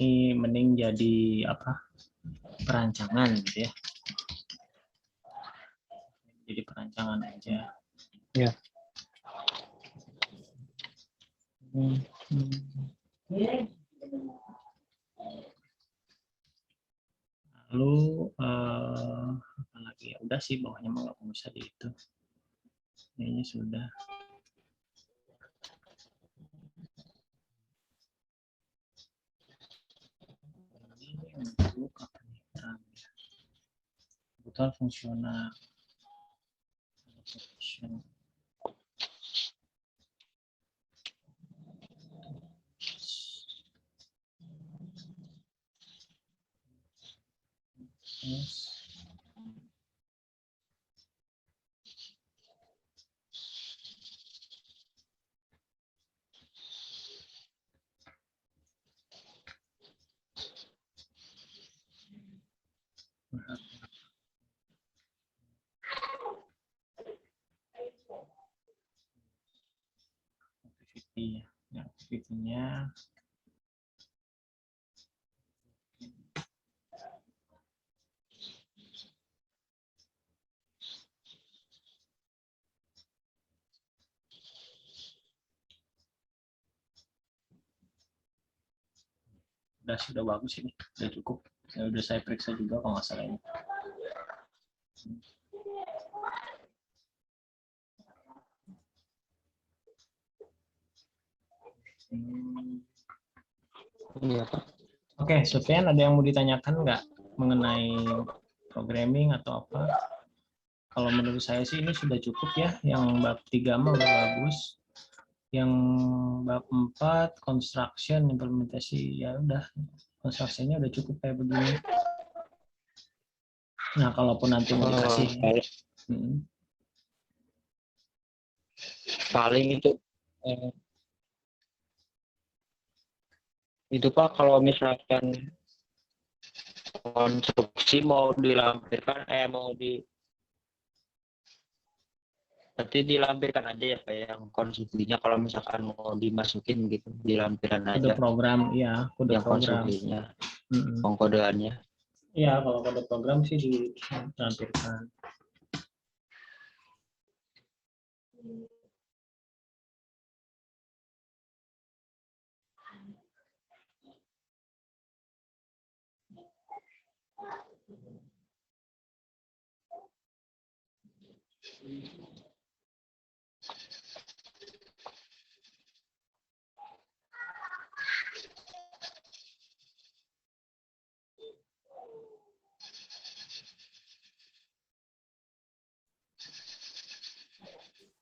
Ini mending jadi apa? Perancangan gitu ya. Jadi perancangan aja. Ya. Lalu apa lagi ya? Udah sih bawahnya mau nggak usah di itu. Ini sudah. Ini untuk apa nih? Kebutuhan fungsional. Yes. Activity ya, activity-nya sudah bagus ini, sudah cukup. Udah saya periksa juga kalau nggak salah ini. Iya, Pak. Oke, Sufyan, ada yang mau ditanyakan nggak mengenai programming atau apa? Kalau menurut saya sih ini sudah cukup ya, yang bab 3 mah udah bagus. Yang bab 4 construction implementasi ya udah, construction-nya udah cukup kayak begini. Nah, kalaupun nanti mau dikasih paling itu Pak, kalau misalkan konstruksi mau dilampirkan berarti dilampirkan aja ya Pak, yang konstruksinya kalau misalkan mau dimasukin gitu dilampirkan kode aja program, ya kode yang program. konstruksinya, pengkodeannya. Ya, kalau kode program sih ditampilkan.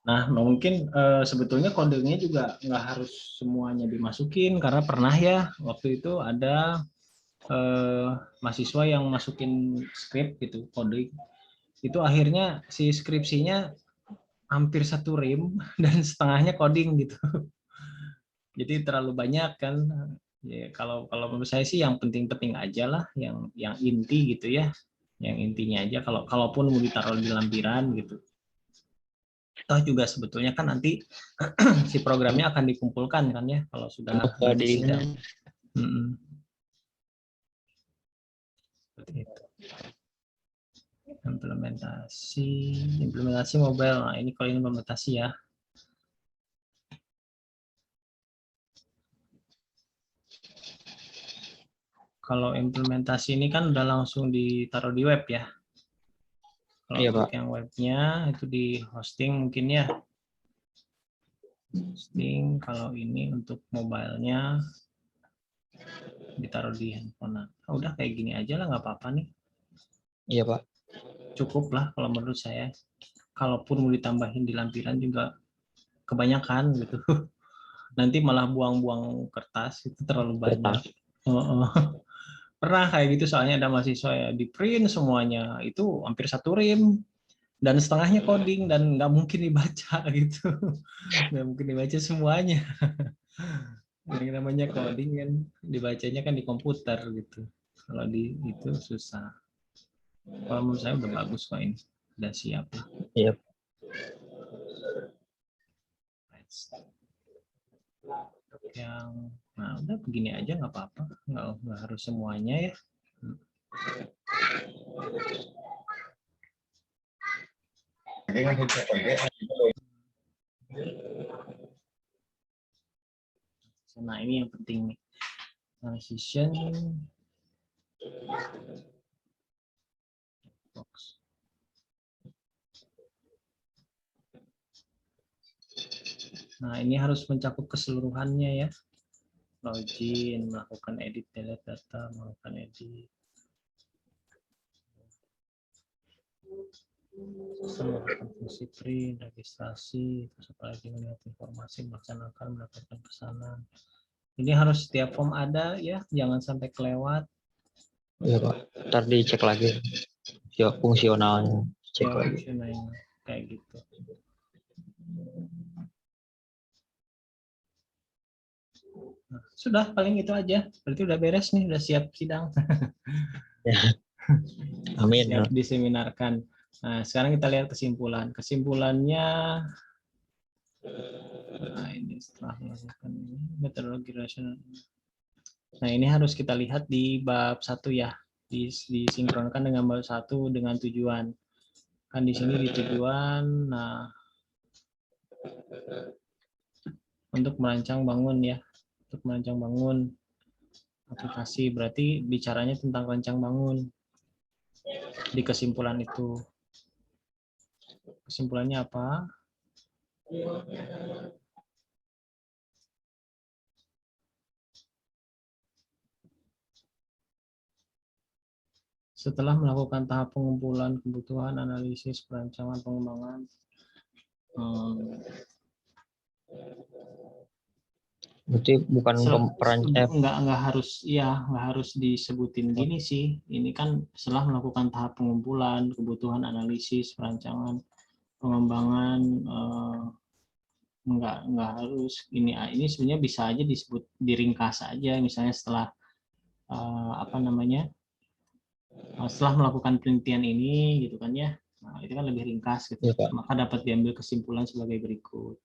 Nah, mungkin sebetulnya kodenya juga nggak harus semuanya dimasukin, karena pernah ya waktu itu ada mahasiswa yang masukin script gitu, kode. Itu akhirnya si skripsinya hampir 1 rim dan setengahnya coding gitu. Jadi terlalu banyak kan. Ya, kalau menurut saya sih yang penting-penting aja lah, yang inti gitu ya. Yang intinya aja, kalaupun mau ditaruh di lampiran gitu. Toh juga sebetulnya kan nanti si programnya akan dikumpulkan kan ya kalau sudah nanti sidang. Seperti itu. Implementasi mobile. Nah, ini kalau implementasi ya. Kalau implementasi ini kan udah langsung ditaruh di web ya. Kalau Iya, untuk Pak. yang webnya itu di hosting mungkin ya. Hosting, kalau ini untuk mobile-nya ditaruh di handphone. Nah, udah kayak gini aja lah, nggak apa-apa nih. Iya, Pak. Cukup lah kalau menurut saya. Kalaupun mau ditambahin di lampiran juga kebanyakan gitu. Nanti malah buang-buang kertas, itu terlalu banyak. Pernah kayak gitu, soalnya ada mahasiswa ya di print semuanya itu hampir 1 rim dan setengahnya coding dan nggak mungkin dibaca gitu, nggak mungkin dibaca semuanya. Yang namanya coding kan dibacanya kan di komputer gitu, kalau di itu susah. Kalau menurut saya udah bagus kok, ini udah siap lah. Iya. Yang Nah, udah begini aja nggak apa-apa, nggak harus semuanya ya. Nah, ini yang penting nih. Transition box. Nah, ini harus mencakup keseluruhannya ya. Login, melakukan edit delete data, melakukan edit. Melakukan fungsi print, registrasi, terus apa lagi, melihat informasi, melaksanakan, mendapatkan pesanan. Ini harus setiap form ada ya, jangan sampai kelewat. Iya Pak, ntar dicek lagi fungsionalnya, cek Ya, lagi. fungsionalnya kayak gitu. Nah, sudah paling itu aja. Berarti udah beres nih, udah siap sidang. Ya. Amin. Siap diseminarkan. Nah, sekarang kita lihat kesimpulan. Kesimpulannya, nah ini setelah melakukan metodologi rasional. Nah, ini harus kita lihat di bab 1 ya. Disinkronkan dengan bab 1 dengan tujuan. Kan di sini di tujuan, nah untuk merancang bangun ya. Untuk merancang bangun aplikasi, berarti bicaranya tentang rancang bangun. Di kesimpulan itu. Kesimpulannya apa? Setelah melakukan tahap pengumpulan kebutuhan, analisis, perancangan, pengembangan, Berarti bukan nggak harus ya nggak harus disebutin gini sih. Ini kan setelah melakukan tahap pengumpulan kebutuhan, analisis, perancangan, pengembangan, nggak harus ini sebenarnya bisa aja disebut diringkas aja, misalnya setelah apa namanya, setelah melakukan penelitian ini gitu kan ya. Nah, itu kan lebih ringkas gitu. ya, Pak. Maka dapat diambil kesimpulan sebagai berikut.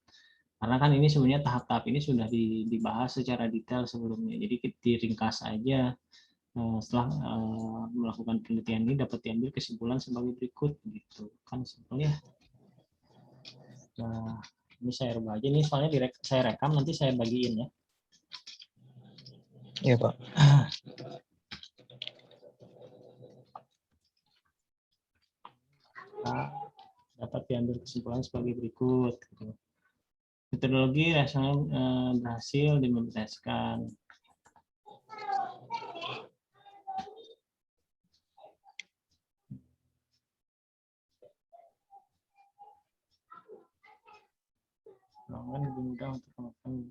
Karena kan ini sebenarnya tahap-tahap ini sudah dibahas secara detail sebelumnya. Jadi diringkas aja. Setelah melakukan penelitian ini dapat diambil kesimpulan sebagai berikut gitu. Kan simpel ya. Nah, ini saya rubah aja nih soalnya saya rekam, nanti saya bagiin ya. Iya, Pak. Nah, dapat diambil kesimpulan sebagai berikut. Gitu. Metodologi rasional berhasil diimplementasikan. Kan lebih mudah untuk melakukan.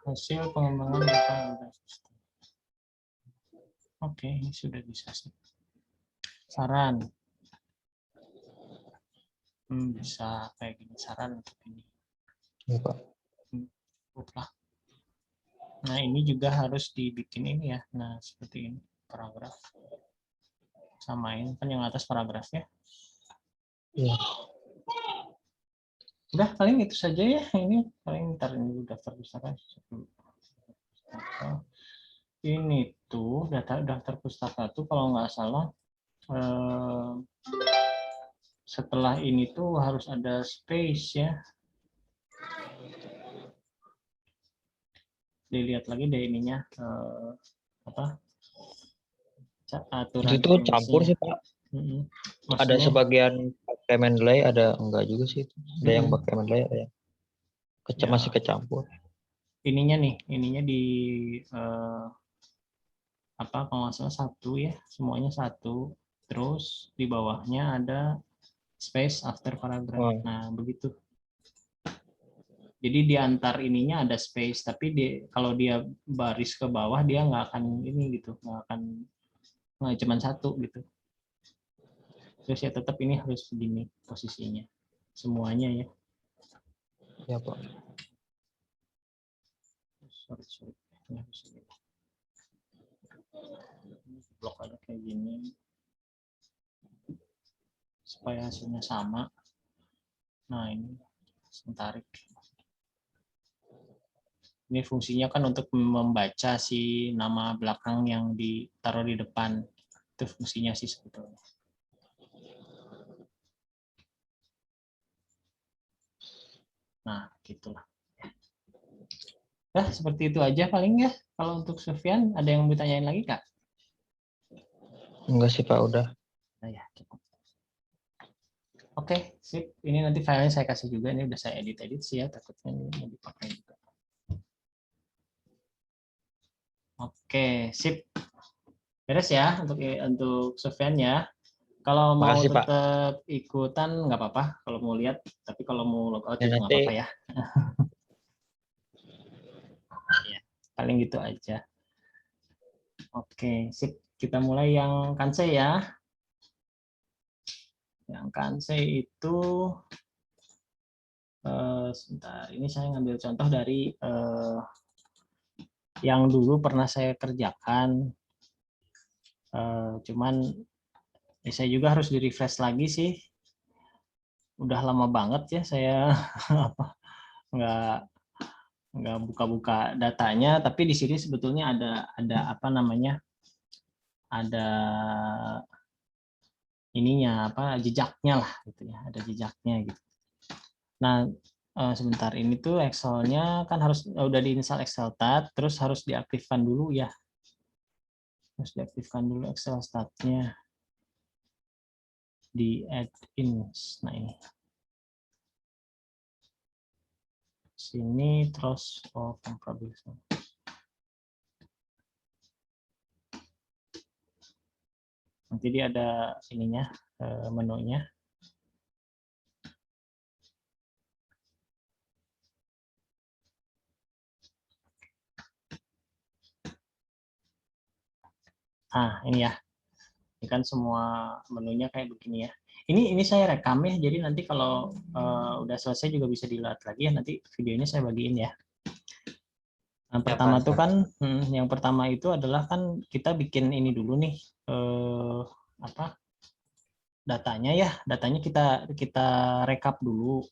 Hasil pengembangan data. Oke, ini sudah bisa sih. Saran. Bisa kayak gini, saran untuk ini. Iya, Pak. Cukup. Nah, ini juga harus dibikin ini ya. Nah, seperti ini, paragraf. Samain, kan yang atas paragrafnya. Iya. Udah, paling itu saja ya. Ini paling ntar ini daftar pustaka. Ini tuh daftar pustaka tuh kalau nggak salah setelah ini tuh harus ada space ya. Dilihat lagi deh ininya apa aturan Itu campur sih, Pak. Ada sebagian pakai Mendeley, ada enggak juga sih. Ada yang pakai Mendeley, ada yang masih kecampur. Ininya di apa kalau nggak salah 1 ya, semuanya 1. Terus di bawahnya ada space after paragraph. Nah, begitu. Jadi di antar ininya ada space, tapi kalau dia baris ke bawah dia nggak akan ini gitu, nggak cuma 1 gitu. Terus ya tetap ini harus begini posisinya, semuanya ya. Ya, Pak. Sorry. Blok aja kayak gini supaya hasilnya sama. Nah ini tarik. Ini fungsinya kan untuk membaca si nama belakang yang ditaruh di depan. Itu fungsinya sih sebetulnya. Nah, gitulah. Nah, seperti itu aja paling ya. Kalau untuk Sufyan, ada yang mau ditanyain lagi, Kak? Enggak sih Pak, udah. Nah, ya, cukup. Oke, sip. Ini nanti filenya saya kasih juga. Ini udah saya edit sih ya. Takutnya ini mau dipakai juga. Oke, sip. Beres ya untuk Sufyan ya. Kalau mau Makasih Pak. tetap ikutan nggak apa-apa. Kalau mau lihat, tapi kalau mau logout Ya, juga nggak nanti apa-apa ya. Ya, paling gitu aja. Oke, sip. Kita mulai yang Kansei ya. Yang Kansei itu sebentar. Ini saya ngambil contoh dari yang dulu pernah saya kerjakan. Cuman saya juga harus di-refresh lagi sih. Udah lama banget ya saya nggak buka-buka datanya, tapi di sini sebetulnya ada apa namanya, ada ininya apa jejaknya lah gitu ya, ada jejaknya gitu. Nah sebentar, ini tuh Excel-nya kan harus udah diinstal Excel Stat, terus harus diaktifkan dulu ya, harus diaktifkan dulu Excel Stat-nya di add-ins. Nah ini sini terus probability. Nanti dia ada ininya, menunya. Nah, ini ya. Ini kan semua menunya kayak begini ya. Ini saya rekam ya, jadi nanti kalau udah selesai juga bisa dilihat lagi ya. Nanti videonya saya bagiin ya. Nah, pertama tuh kan, yang pertama itu adalah kan kita bikin ini dulu nih, apa datanya ya. Datanya kita rekap dulu.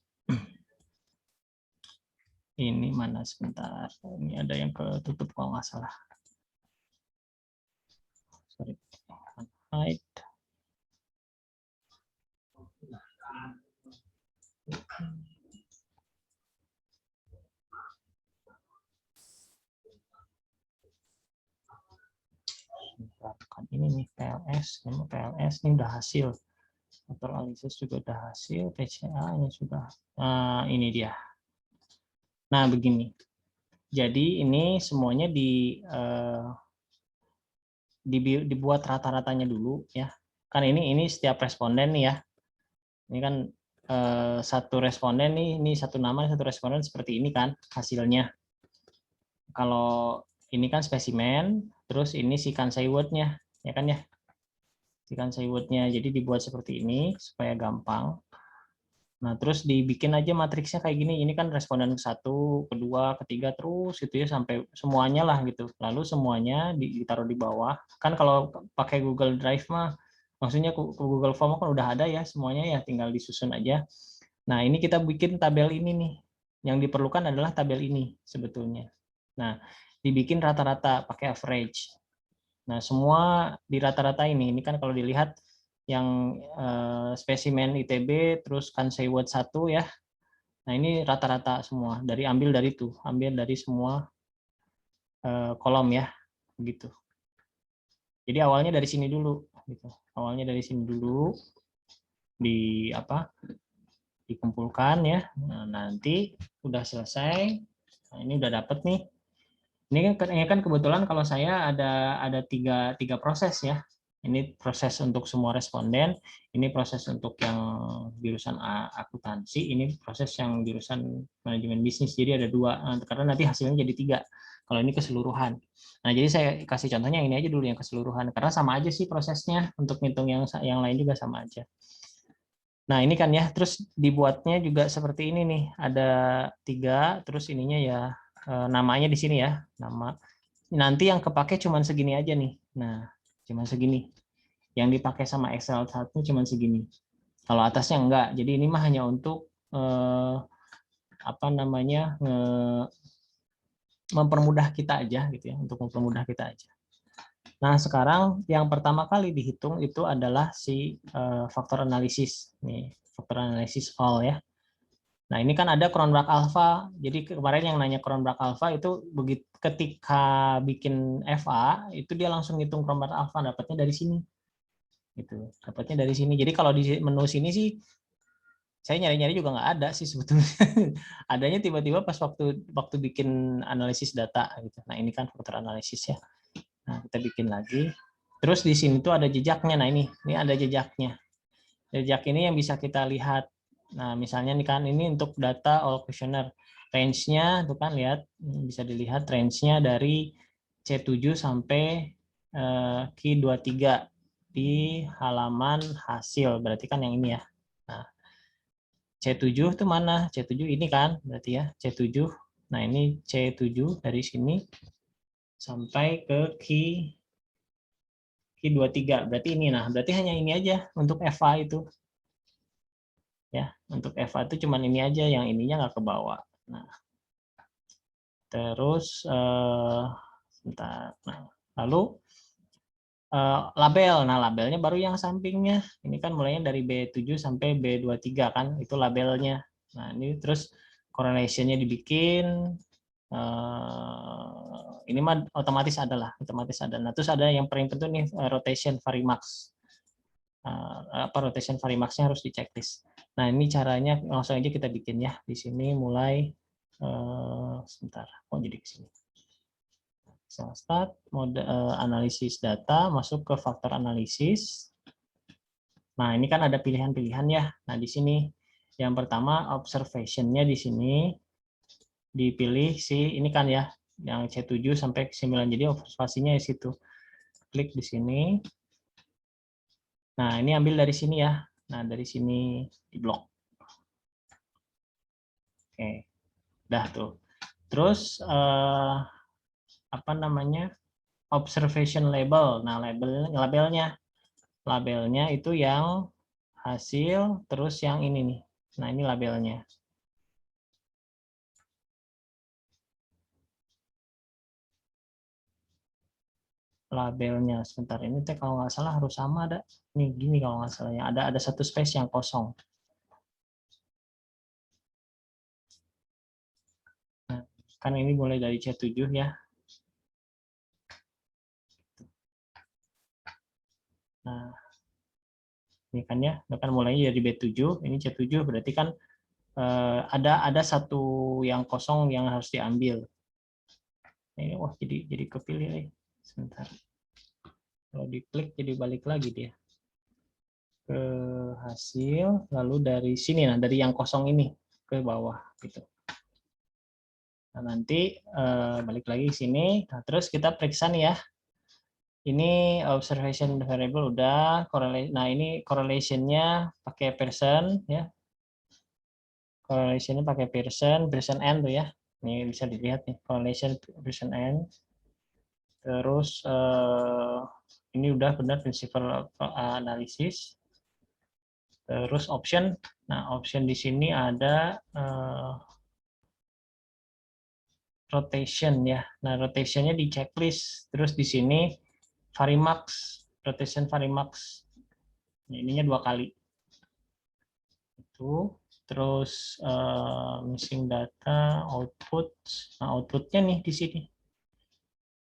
Ini mana sebentar. Ini ada yang ketutup kalau nggak salah. Sorry. Hide. Kan ini nih PLS, ini udah hasil. Motor analisis juga udah hasil, PCA-nya sudah. Nah, ini dia. Nah, begini. Jadi ini semuanya dibuat rata-ratanya dulu ya. Kan ini setiap responden nih ya. Ini kan satu responden nih, ini satu nama, satu responden seperti ini kan hasilnya. Kalau ini kan spesimen, terus ini si Kansai word-nya, ya kan ya. Si Kansai word-nya. Jadi dibuat seperti ini supaya gampang. Nah, terus dibikin aja matriksnya kayak gini. Ini kan responden ke-1, kedua, ketiga, terus gitu ya sampai semuanya lah gitu. Lalu semuanya ditaruh di bawah. Kan kalau pakai Google Drive mah, maksudnya Google Form kan udah ada ya semuanya ya, tinggal disusun aja. Nah, ini kita bikin tabel ini nih. Yang diperlukan adalah tabel ini sebetulnya. Nah, dibikin rata-rata pakai average. Nah, semua di rata-rata ini kan kalau dilihat yang spesimen ITB terus Kansai Word 1 ya. Nah, ini rata-rata semua ambil dari semua kolom ya, begitu. Jadi awalnya dari sini dulu gitu. Awalnya dari sini dulu dikumpulkan ya. Nah, nanti udah selesai. Nah, ini udah dapet nih. Ini kan kebetulan kalau saya ada tiga proses ya. Ini proses untuk semua responden, ini proses untuk yang jurusan akuntansi, ini proses yang jurusan manajemen bisnis. Jadi ada 2, karena nanti hasilnya jadi 3. Kalau ini keseluruhan. Nah, jadi saya kasih contohnya ini aja dulu yang keseluruhan, karena sama aja sih prosesnya untuk ngitung yang lain juga sama aja. Nah, ini kan ya, terus dibuatnya juga seperti ini nih, ada 3, terus ininya ya namanya di sini ya, nama. nanti yang kepake cuman segini aja nih. Nah, cuman segini. Yang dipakai sama Excel 1 cuman segini. Kalau atasnya enggak. Jadi ini mah hanya untuk apa namanya, mempermudah kita aja gitu ya, untuk mempermudah kita aja. Nah, sekarang yang pertama kali dihitung itu adalah si faktor analisis. Nih, faktor analisis all ya. Nah, ini kan ada Cronbach alpha. Jadi kemarin yang nanya Cronbach alpha itu begitu ketika bikin FA itu dia langsung ngitung Cronbach alpha, dapatnya dari sini. Gitu. Dapatnya dari sini. Jadi kalau di menu sini sih saya nyari-nyari juga nggak ada sih sebetulnya. Adanya tiba-tiba pas waktu bikin analisis data gitu. Nah, ini kan faktor analisis ya. Nah, kita bikin lagi. Terus di sini tuh ada jejaknya. Nah, ini ada jejaknya. Jejak ini yang bisa kita lihat. Nah, misalnya nih kan ini untuk data all questionnaire. Range-nya tuh kan lihat, bisa dilihat range-nya dari C7 sampai Q23 di halaman hasil. Berarti kan yang ini ya. Nah, C7 itu mana? C7 ini kan berarti ya, C7. Nah, ini C7 dari sini sampai ke Q23. Berarti ini. Nah, berarti hanya ini aja untuk EVA itu. Ya, untuk EVA itu cuman ini aja, yang ininya nggak ke bawah. Nah, terus sebentar. Nah, lalu label. Nah, labelnya baru yang sampingnya. Ini kan mulainya dari B7 sampai B23 kan, itu labelnya. Nah, ini terus correlation-nya dibikin. Ini mah otomatis ada lah, otomatis ada. Nah, terus ada yang paling penting nih, rotation varimax. Rotation varimax-nya harus di checklist. Nah, ini caranya langsung aja kita bikin ya. Di sini mulai sebentar. Oh, jadi ke sini. Start mode analisis data, masuk ke faktor analisis. Nah, ini kan ada pilihan-pilihan ya. Nah, di sini yang pertama observation-nya di sini dipilih si ini kan ya, yang C7 sampai 9. Jadi observasinya di situ. Klik di sini. Nah, ini ambil dari sini ya. Nah, dari sini di blok. Oke. Dah tuh. Terus apa namanya? Observation label. Nah, labelnya itu yang hasil, terus yang ini nih. Nah, ini labelnya. Labelnya sebentar, ini teh kalau nggak salah harus sama ada. Nih gini kalau nggak salah ya. Ada satu space yang kosong. Nah, kan ini mulai dari C7 ya. Nah, ini kan ya, kan mulai dari B7, ini C7 berarti kan ada satu yang kosong yang harus diambil. Ini wah jadi kepilih nih. Sebentar. Kalau diklik jadi balik lagi dia ke hasil, lalu dari sini, nah dari yang kosong ini ke bawah gitu. Nah, nanti balik lagi ke sini. Nah, terus kita periksa nih ya. Ini observation variable udah, nah ini correlation-nya pakai Pearson ya. Correlation-nya pakai Pearson n tuh ya. Ini bisa dilihat nih, correlation Pearson n. Terus ini udah benar principal analysis. Terus option. Nah, option di sini ada rotation ya. Nah, rotationnya di checklist. Terus di sini varimax, rotation varimax. Nah, ininya 2 kali. Itu. Terus missing data, output. Nah, outputnya nih di sini.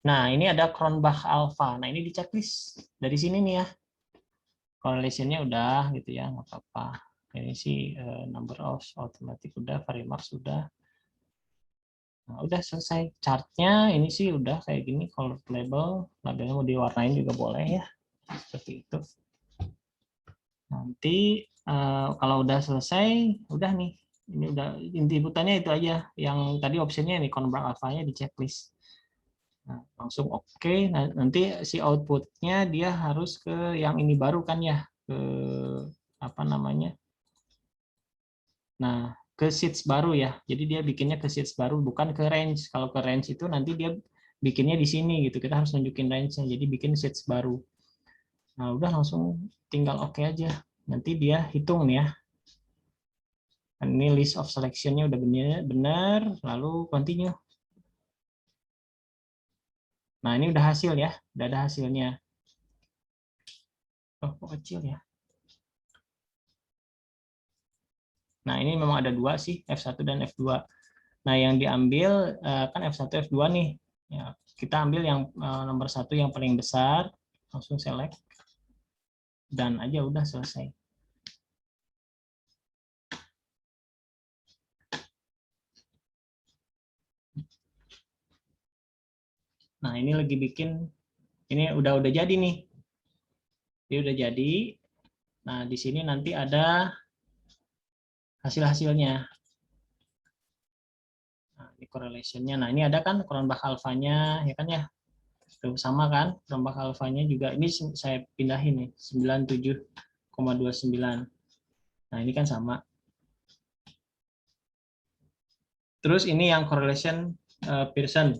Nah, ini ada Cronbach alpha. Nah, ini di checklist. Dari sini nih ya. Correlation-nya udah gitu ya, nggak apa-apa. Ini sih number of automatic udah, varimax udah. Nah, udah selesai. Chartnya ini sih udah kayak gini. Color label, labelnya mau diwarnain juga boleh ya. Seperti itu. Nanti kalau udah selesai, udah nih. Ini udah inti inputannya itu aja. Yang tadi optionnya nih, Cronbach alpha-nya di checklist. Nah, langsung oke. Nah, nanti si outputnya dia harus ke yang ini baru kan ya, ke apa namanya? Nah, ke sheets baru ya. Jadi dia bikinnya ke sheets baru, bukan ke range. Kalau ke range itu nanti dia bikinnya di sini gitu. Kita harus nunjukin range-nya. Jadi bikin sheets baru. Nah, udah langsung tinggal oke aja. Nanti dia hitung nih ya. Ini list of selection-nya udah benar, lalu continue. Nah, ini udah hasil ya. Udah ada hasilnya. Oh, kok kecil ya. Nah, ini memang ada dua sih, F1 dan F2. Nah, yang diambil kan F1, F2 nih. Ya, kita ambil yang nomor 1 yang paling besar, langsung select, dan aja udah selesai. Nah, ini lagi bikin, ini udah jadi nih. Ini udah jadi. Nah, di sini nanti ada hasil-hasilnya. Nah, ini correlation-nya. Nah, ini ada kan Cronbach alpha-nya, ya kan ya? Tuh, sama kan? Cronbach alpha-nya juga, ini saya pindahin nih, 97,29. Nah, ini kan sama. Terus ini yang correlation Pearson.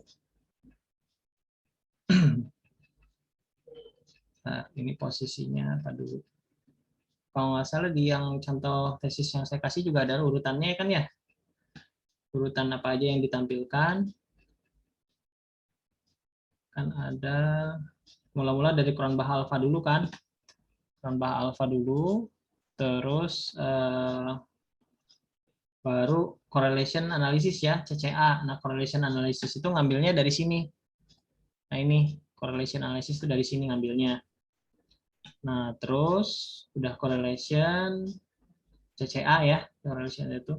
Nah, ini posisinya apa dulu? Kalau nggak salah di yang contoh tesis yang saya kasih juga ada urutannya kan ya? Urutan apa aja yang ditampilkan. Kan ada mula-mula dari Cronbach alpha dulu kan? Cronbach alpha dulu, terus baru correlation analysis ya, CCA. Nah, correlation analysis itu ngambilnya dari sini. Nah, ini correlation analysis itu dari sini ngambilnya. Nah, terus udah correlation CCA ya, correlation itu.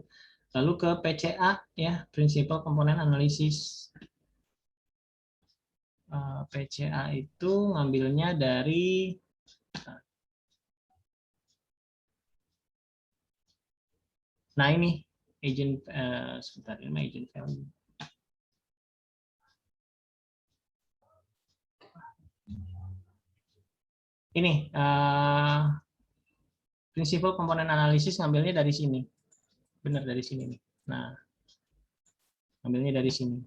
Lalu ke PCA ya, Principal Component Analysis. PCA itu ngambilnya dari nah ini agent sebentar ini agent value. Ini Principal Component Analysis ngambilnya dari sini. Benar dari sini nih. Nah, ngambilnya dari sini.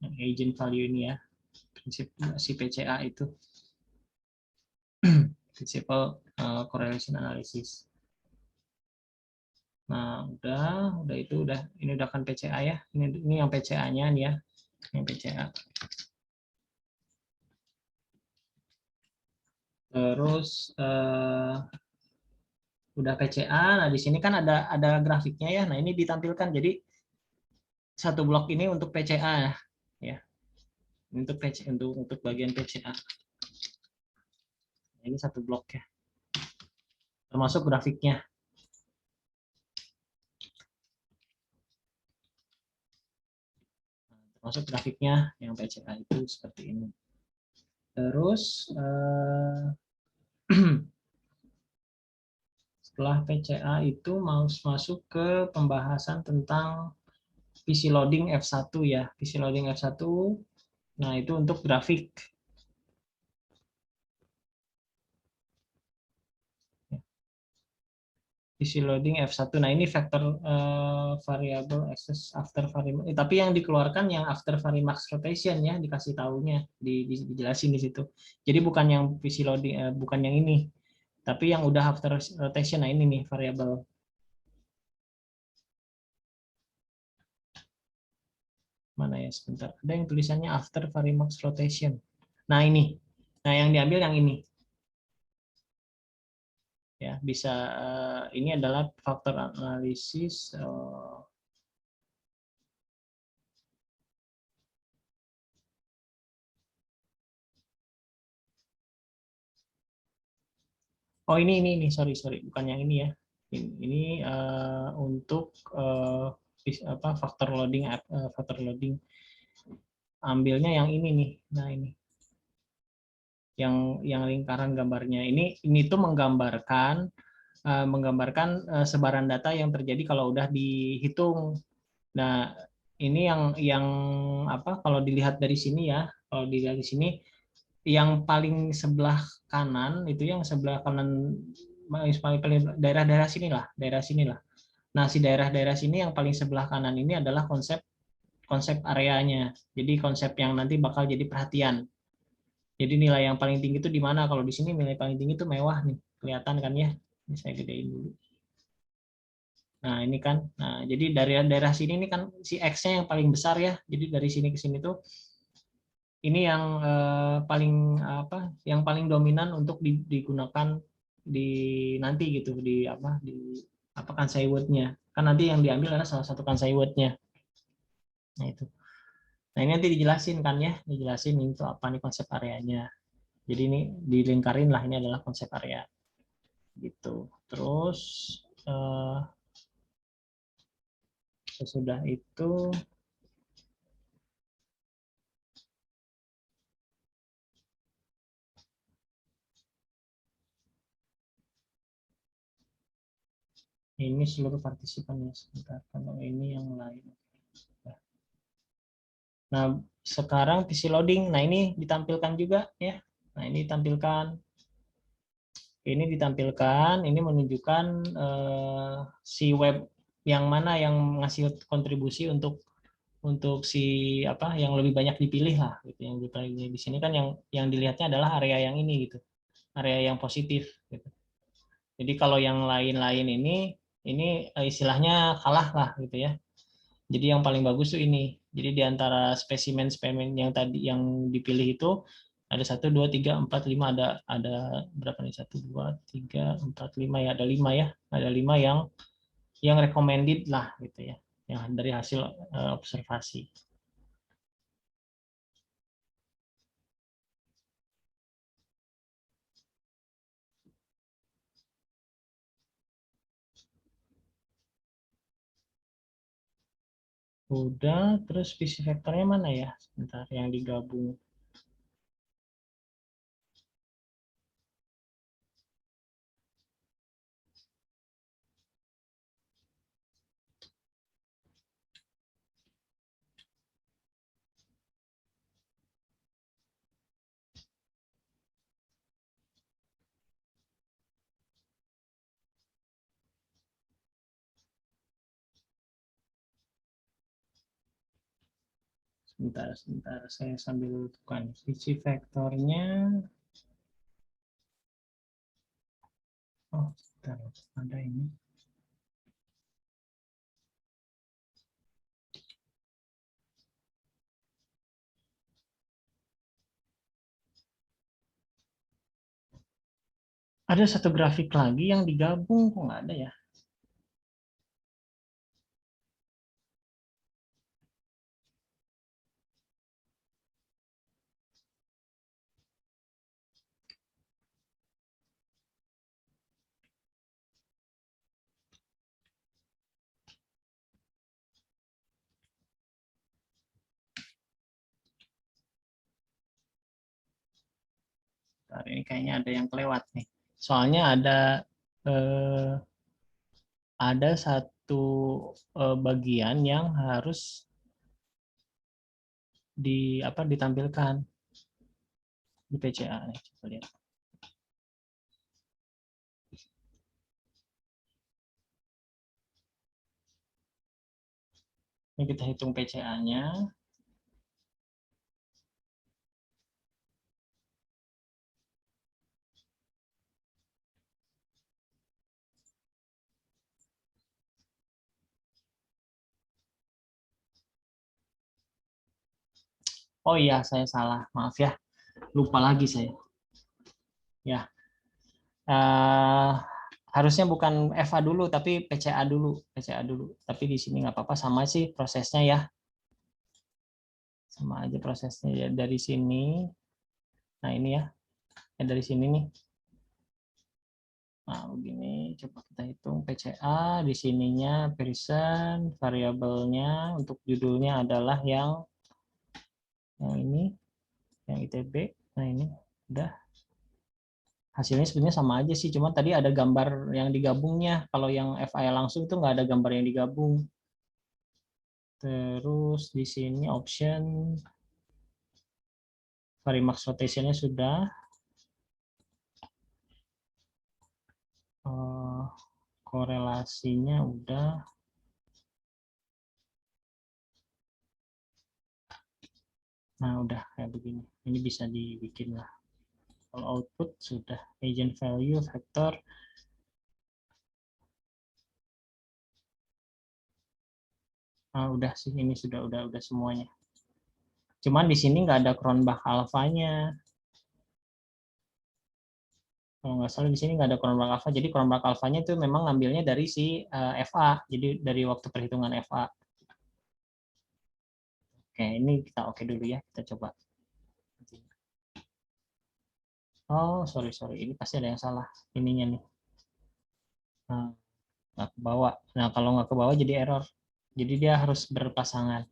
Agent value ini ya. Prinsip si PCA itu. Principal Correlation Analysis. Nah, udah itu udah ini udah kan PCA ya. Ini yang PCA-nya nih ya. Yang PCA. Terus udah PCA. Nah, di sini kan ada grafiknya ya. Nah, ini ditampilkan. Jadi satu blok ini untuk PCA ya. Untuk PCA untuk bagian PCA. Nah, ini satu blok ya. Termasuk grafiknya. Termasuk grafiknya yang PCA itu seperti ini. Terus setelah PCA itu mau masuk ke pembahasan tentang PC loading F1 ya. PC loading F1. Nah, itu untuk grafik. PC loading F1. Nah, ini vektor variable access after variable. Tapi yang dikeluarkan yang after varimax rotation ya, dikasih tahunya, dijelasin di situ. Jadi bukan yang PC loading, bukan yang ini. Tapi yang udah after rotation, nah ini nih variable. Mana ya sebentar. Ada yang tulisannya after varimax rotation. Nah, ini. Nah, yang diambil yang ini. Ya, bisa ini adalah faktor analisis oh ini sorry bukan yang ini ya. Ini untuk faktor loading ambilnya yang ini nih. Nah, ini yang lingkaran gambarnya ini tuh menggambarkan sebaran data yang terjadi kalau udah dihitung. Nah, ini yang apa kalau dilihat dari sini ya, kalau dilihat di sini yang paling sebelah kanan itu yang sebelah kanan paling daerah sinilah. Nah, si daerah-daerah sini yang paling sebelah kanan ini adalah konsep konsep areanya. Jadi konsep yang nanti bakal jadi perhatian. Jadi nilai yang paling tinggi itu di mana? Kalau di sini nilai paling tinggi itu mewah nih, kelihatan kan ya? Ini saya gedein dulu. Nah ini kan, nah jadi dari daerah sini ini kan si X-nya yang paling besar ya. Jadi dari sini ke sini tuh ini yang paling apa? Yang paling dominan untuk digunakan di nanti gitu di apa kansai word-nya. Kan nanti yang diambil adalah salah satu kansai word-nya. Nah itu. Nah ini nanti dijelasin kan ya, dijelasin itu apa nih konsep areanya. Jadi ini dilingkarin lah ini adalah konsep area gitu. Terus eh, sesudah itu ini seluruh partisipan ya sebentar. Kalau ini yang lain. Nah sekarang PC loading. Nah ini ditampilkan juga ya. Nah ini ditampilkan. Ini ditampilkan. Ini menunjukkan si web yang mana yang ngasih kontribusi untuk si apa yang lebih banyak dipilih lah gitu. Yang dipilih di sini kan yang dilihatnya adalah area yang ini gitu, area yang positif gitu. Jadi kalau yang lain-lain ini istilahnya kalah lah gitu ya. Jadi yang paling bagus tuh ini. Jadi di antara spesimen-spesimen yang tadi yang dipilih itu ada 1, 2, 3, 4, 5 ada berapa nih 1, 2, 3, 4, 5 ya ada 5 ya ada 5 yang recommended lah gitu ya yang dari hasil observasi. Udah, terus visi vektornya mana ya? Sebentar, yang digabung. Sebentar, saya sambil bukan. Visi vektornya, oh, sebentar, ada ini. Ada satu grafik lagi yang digabung, kok nggak ada ya? Bentar, ini kayaknya ada yang kelewat nih. Soalnya eh, ada satu bagian yang harus ditampilkan di PCA nih, coba lihat. Ini kita hitung PCA-nya. Oh iya, saya salah. Maaf ya. Lupa lagi saya. Ya, eh, harusnya bukan FA dulu, tapi PCA dulu. PCA dulu. Tapi di sini nggak apa-apa, sama sih prosesnya ya. Sama aja prosesnya ya. Dari sini. Nah ini ya. Dari sini nih. Nah, begini. Coba kita hitung PCA. Di sininya person, variabelnya untuk judulnya adalah yang ini, yang ITB. Nah ini udah. Hasilnya sebenarnya sama aja sih, cuma tadi ada gambar yang digabungnya. Kalau yang FI langsung itu nggak ada gambar yang digabung. Terus di sini option varimax rotationnya sudah. Korelasinya udah. Nah, udah kayak begini. Ini bisa dibikin lah. Kalau output sudah agent value vector. Nah, udah sih, ini udah semuanya. Cuman di sini nggak ada Cronbach alpha-nya. Kalau nggak salah di sini nggak ada Cronbach alpha. Jadi Cronbach alpha-nya itu memang ngambilnya dari si FA. Jadi dari waktu perhitungan FA. Oke, ini kita oke dulu ya. Kita coba. Oh, sorry. Ini pasti ada yang salah. Ininya nih. Nah, nggak ke bawah. Nah, kalau nggak ke bawah jadi error. Jadi dia harus berpasangan.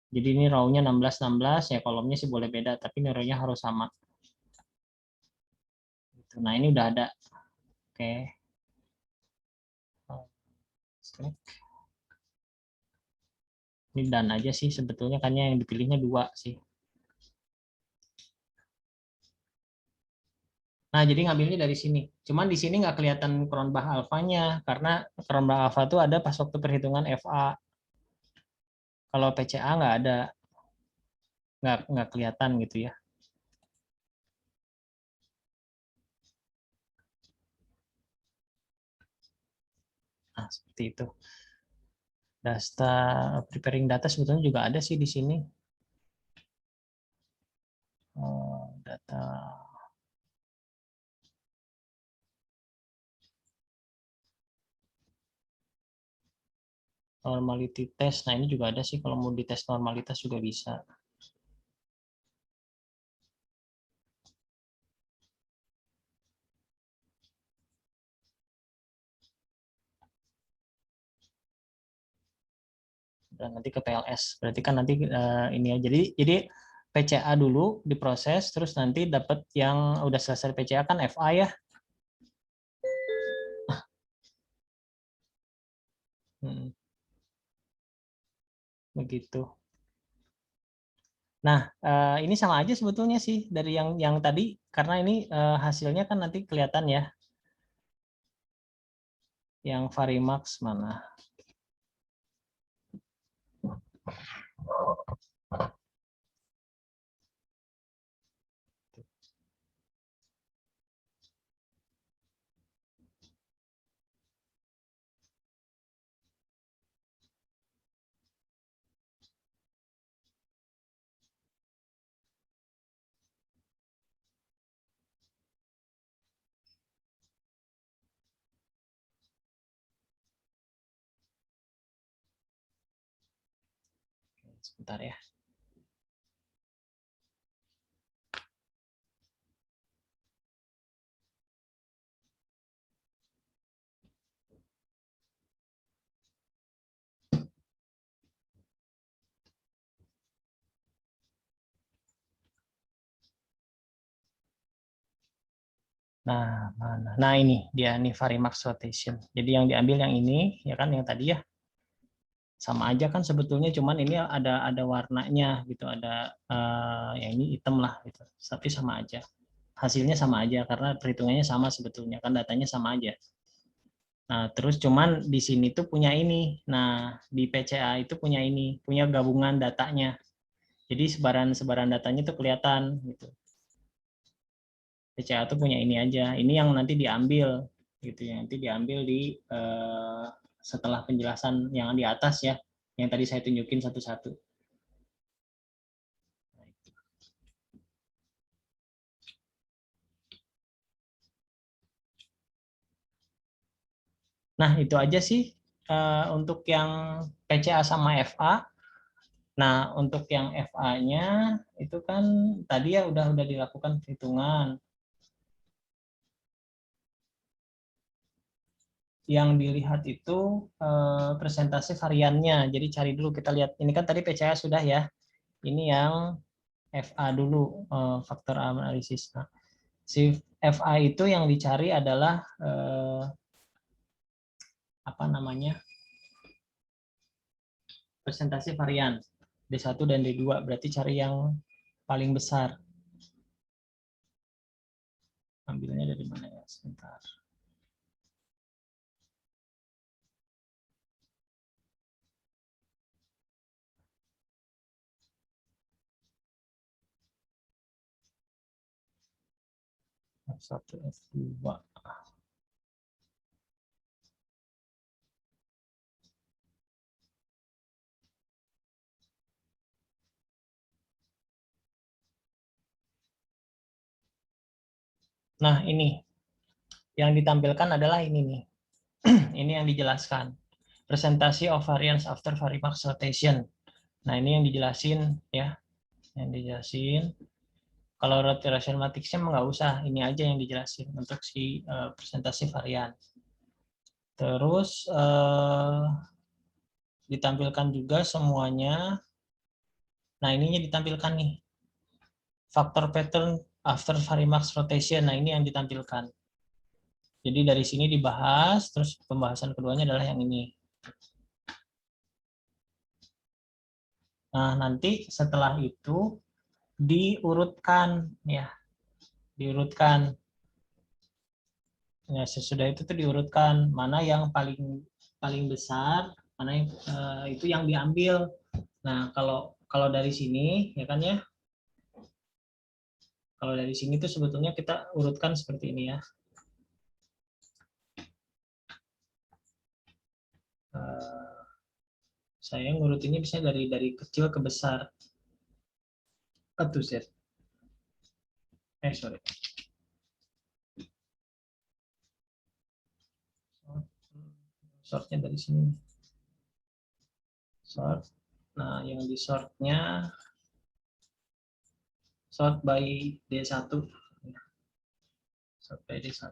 Jadi ini row-nya 16 ya, kolomnya sih boleh beda, tapi ini row-nya harus sama. Nah, ini udah ada. Oke. Ini done aja sih sebetulnya, kan yang dipilihnya 2 sih. Nah, jadi ngambilnya dari sini. Cuman di sini nggak kelihatan Cronbach alpha-nya, karena Cronbach alpha itu ada pas waktu perhitungan FA. Kalau PCA nggak ada, nggak kelihatan gitu ya. Nah, seperti itu. Data preparing data sebetulnya juga ada sih di sini. Data normality test. Nah, ini juga ada sih kalau mau dites normalitas juga bisa. Dan nanti ke PLS. Berarti kan nanti ini ya. Jadi PCA dulu diproses, terus nanti dapat yang udah selesai PCA kan FA ya. Begitu. Nah, ini sama aja sebetulnya sih dari yang tadi, karena ini hasilnya kan nanti kelihatan ya. Yang Varimax mana? Sebentar ya. Nah, mana? Nah, ini dia nih Varimax rotation. Jadi yang diambil yang ini ya kan, yang tadi ya. Sama aja kan sebetulnya, cuman ini ada warnanya gitu, ada yang ini hitam lah gitu. Tapi sama aja. Hasilnya sama aja karena perhitungannya sama sebetulnya, kan datanya sama aja. Nah, terus cuman di sini tuh punya ini. Nah, di PCA itu punya ini, punya gabungan datanya. Jadi sebaran datanya tuh kelihatan gitu. PCA tuh punya ini aja. Ini yang nanti diambil gitu ya. Nanti diambil di setelah penjelasan yang di atas ya, yang tadi saya tunjukin satu-satu. Nah, itu aja sih untuk yang PCA sama FA. Nah, untuk yang FA-nya itu kan tadi ya udah dilakukan perhitungan. Yang dilihat itu presentasi variannya. Jadi cari dulu, kita lihat. Ini kan tadi PCA sudah ya. Ini yang FA dulu, faktor analisis. Nah, si FA itu yang dicari adalah apa namanya, presentasi varian D1 dan D2. Berarti cari yang paling besar. Ambilnya dari mana ya? Sebentar. F1, F2. Nah, ini yang ditampilkan adalah ini nih. Ini yang dijelaskan. Presentasi of variance after Varimax rotation. Nah, ini yang dijelasin ya. Yang dijelasin. Kalau rotation matrixnya nggak usah, ini aja yang dijelasin untuk si presentasi varian. Terus ditampilkan juga semuanya. Nah, ininya ditampilkan nih. Faktor pattern after Varimax rotation. Nah, ini yang ditampilkan. Jadi dari sini dibahas, terus pembahasan keduanya adalah yang ini. Nah, nanti setelah itu diurutkan ya, diurutkan. Ya, sesudah itu tuh diurutkan mana yang paling besar, mana yang itu yang diambil. Nah, kalau dari sini ya kan ya. Kalau dari sini tuh sebetulnya kita urutkan seperti ini ya. Saya ngurutinnya bisa dari kecil ke besar. Atau set. Sorry. Sortnya dari sini. Sort. Nah, yang di sortnya sort by D1. Sort by D1.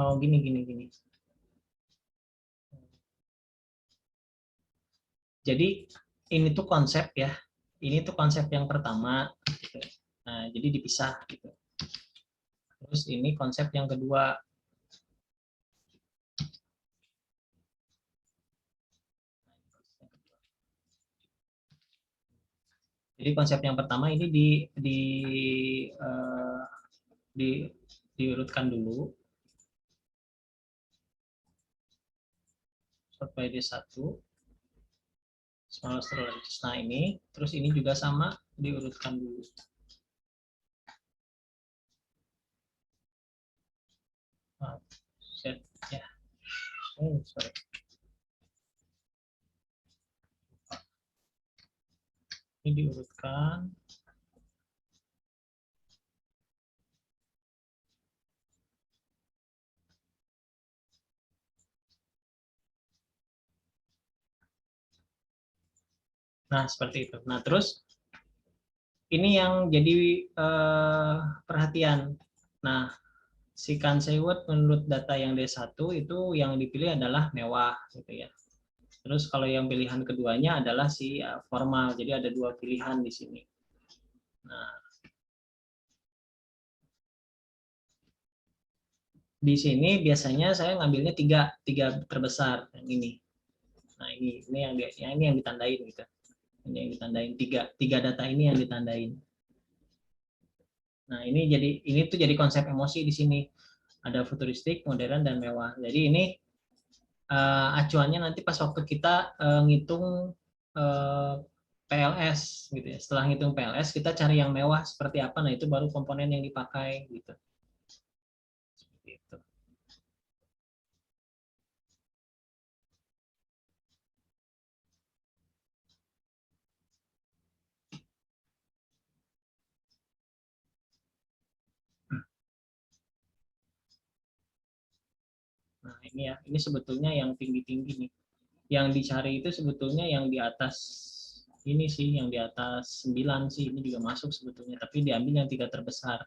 Oh, gini. Jadi ini tuh konsep ya. Ini tuh konsep yang pertama. Gitu. Nah, jadi dipisah gitu. Terus ini konsep yang kedua. Jadi konsep yang pertama ini diurutkan dulu. Sort by D1. Small astrologist. Nah, ini. Terus ini juga sama diurutkan dulu. Nah, set ya. Sorry. Ini diurutkan. Nah, seperti itu. Nah, terus ini yang jadi perhatian. Nah, si Kanseiwut menurut data yang D1 itu yang dipilih adalah mewah gitu ya. Terus kalau yang pilihan keduanya adalah si formal. Jadi ada dua pilihan di sini. Nah, di sini biasanya saya ngambilnya tiga terbesar yang ini. Nah, ini yang ditandain gitu. Ini yang ditandain tiga data ini yang ditandain. Nah, ini tuh jadi konsep emosi di sini. Ada futuristik, modern, dan mewah. Jadi ini acuannya nanti pas waktu kita ngitung PLS gitu ya. Setelah ngitung PLS kita cari yang mewah seperti apa. Nah, itu baru komponen yang dipakai gitu. Seperti itu. Nah, ini ya. Ini sebetulnya yang tinggi-tinggi nih. Yang dicari itu sebetulnya yang di atas ini sih, yang di atas 9 sih. Ini juga masuk sebetulnya, tapi diambil yang tiga terbesar.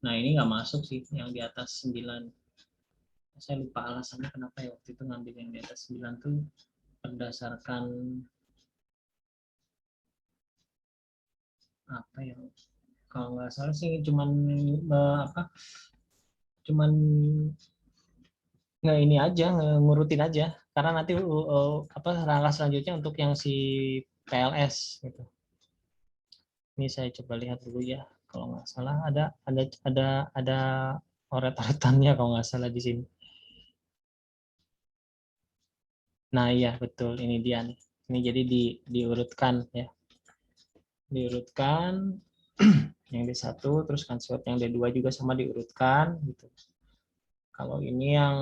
Nah, ini nggak masuk sih yang di atas 9. Saya lupa alasannya kenapa ya waktu itu ngambil yang di atas 9 tuh berdasarkan apa ya, kalau nggak salah sih cuman cuman nggak ini aja, ngurutin aja karena nanti apa langkah selanjutnya untuk yang si PLS gitu. Ini saya coba lihat dulu ya, kalau nggak salah ada oret-oretannya kalau nggak salah di sini. Nah, iya betul, ini dia nih. Ini jadi diurutkan ya. Diurutkan yang D1, terus consort yang D2 juga sama diurutkan gitu. Kalau ini yang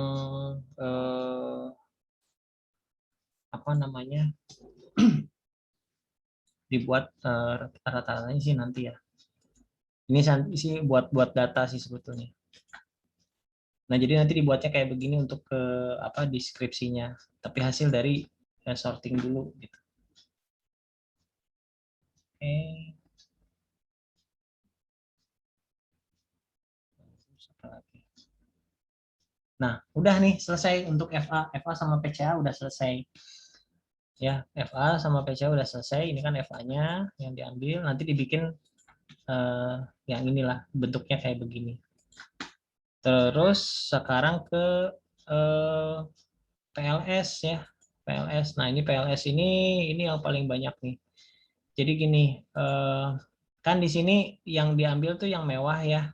apa namanya, dibuat rata-ratanya sih nanti ya. Ini sih buat data sih sebetulnya. Nah, jadi nanti dibuatnya kayak begini untuk ke apa deskripsinya, tapi hasil dari sorting dulu gitu. Oke. Nah, udah nih selesai untuk FA sama PCA udah selesai. Ya, FA sama PCA udah selesai. Ini kan FA-nya yang diambil, nanti dibikin yang inilah bentuknya kayak begini. Terus sekarang ke PLS ya. PLS. Nah, ini PLS ini yang paling banyak nih. Jadi gini, kan di sini yang diambil tuh yang mewah ya.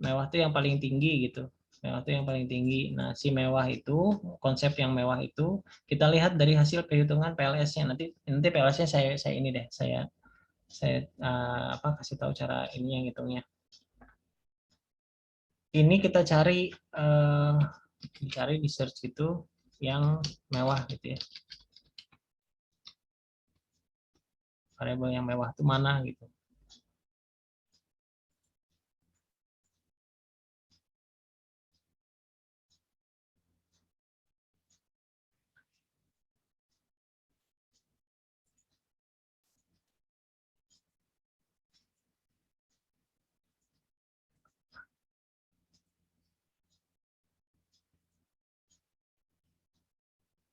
Mewah tuh yang paling tinggi gitu. Mewah tuh yang paling tinggi. Nah, si mewah itu, konsep yang mewah itu kita lihat dari hasil perhitungan PLS-nya. Nanti PLS-nya saya ini deh, saya apa kasih tahu cara ini yang hitungnya. Ini kita cari di search itu yang mewah gitu ya. Variabel yang mewah itu mana gitu.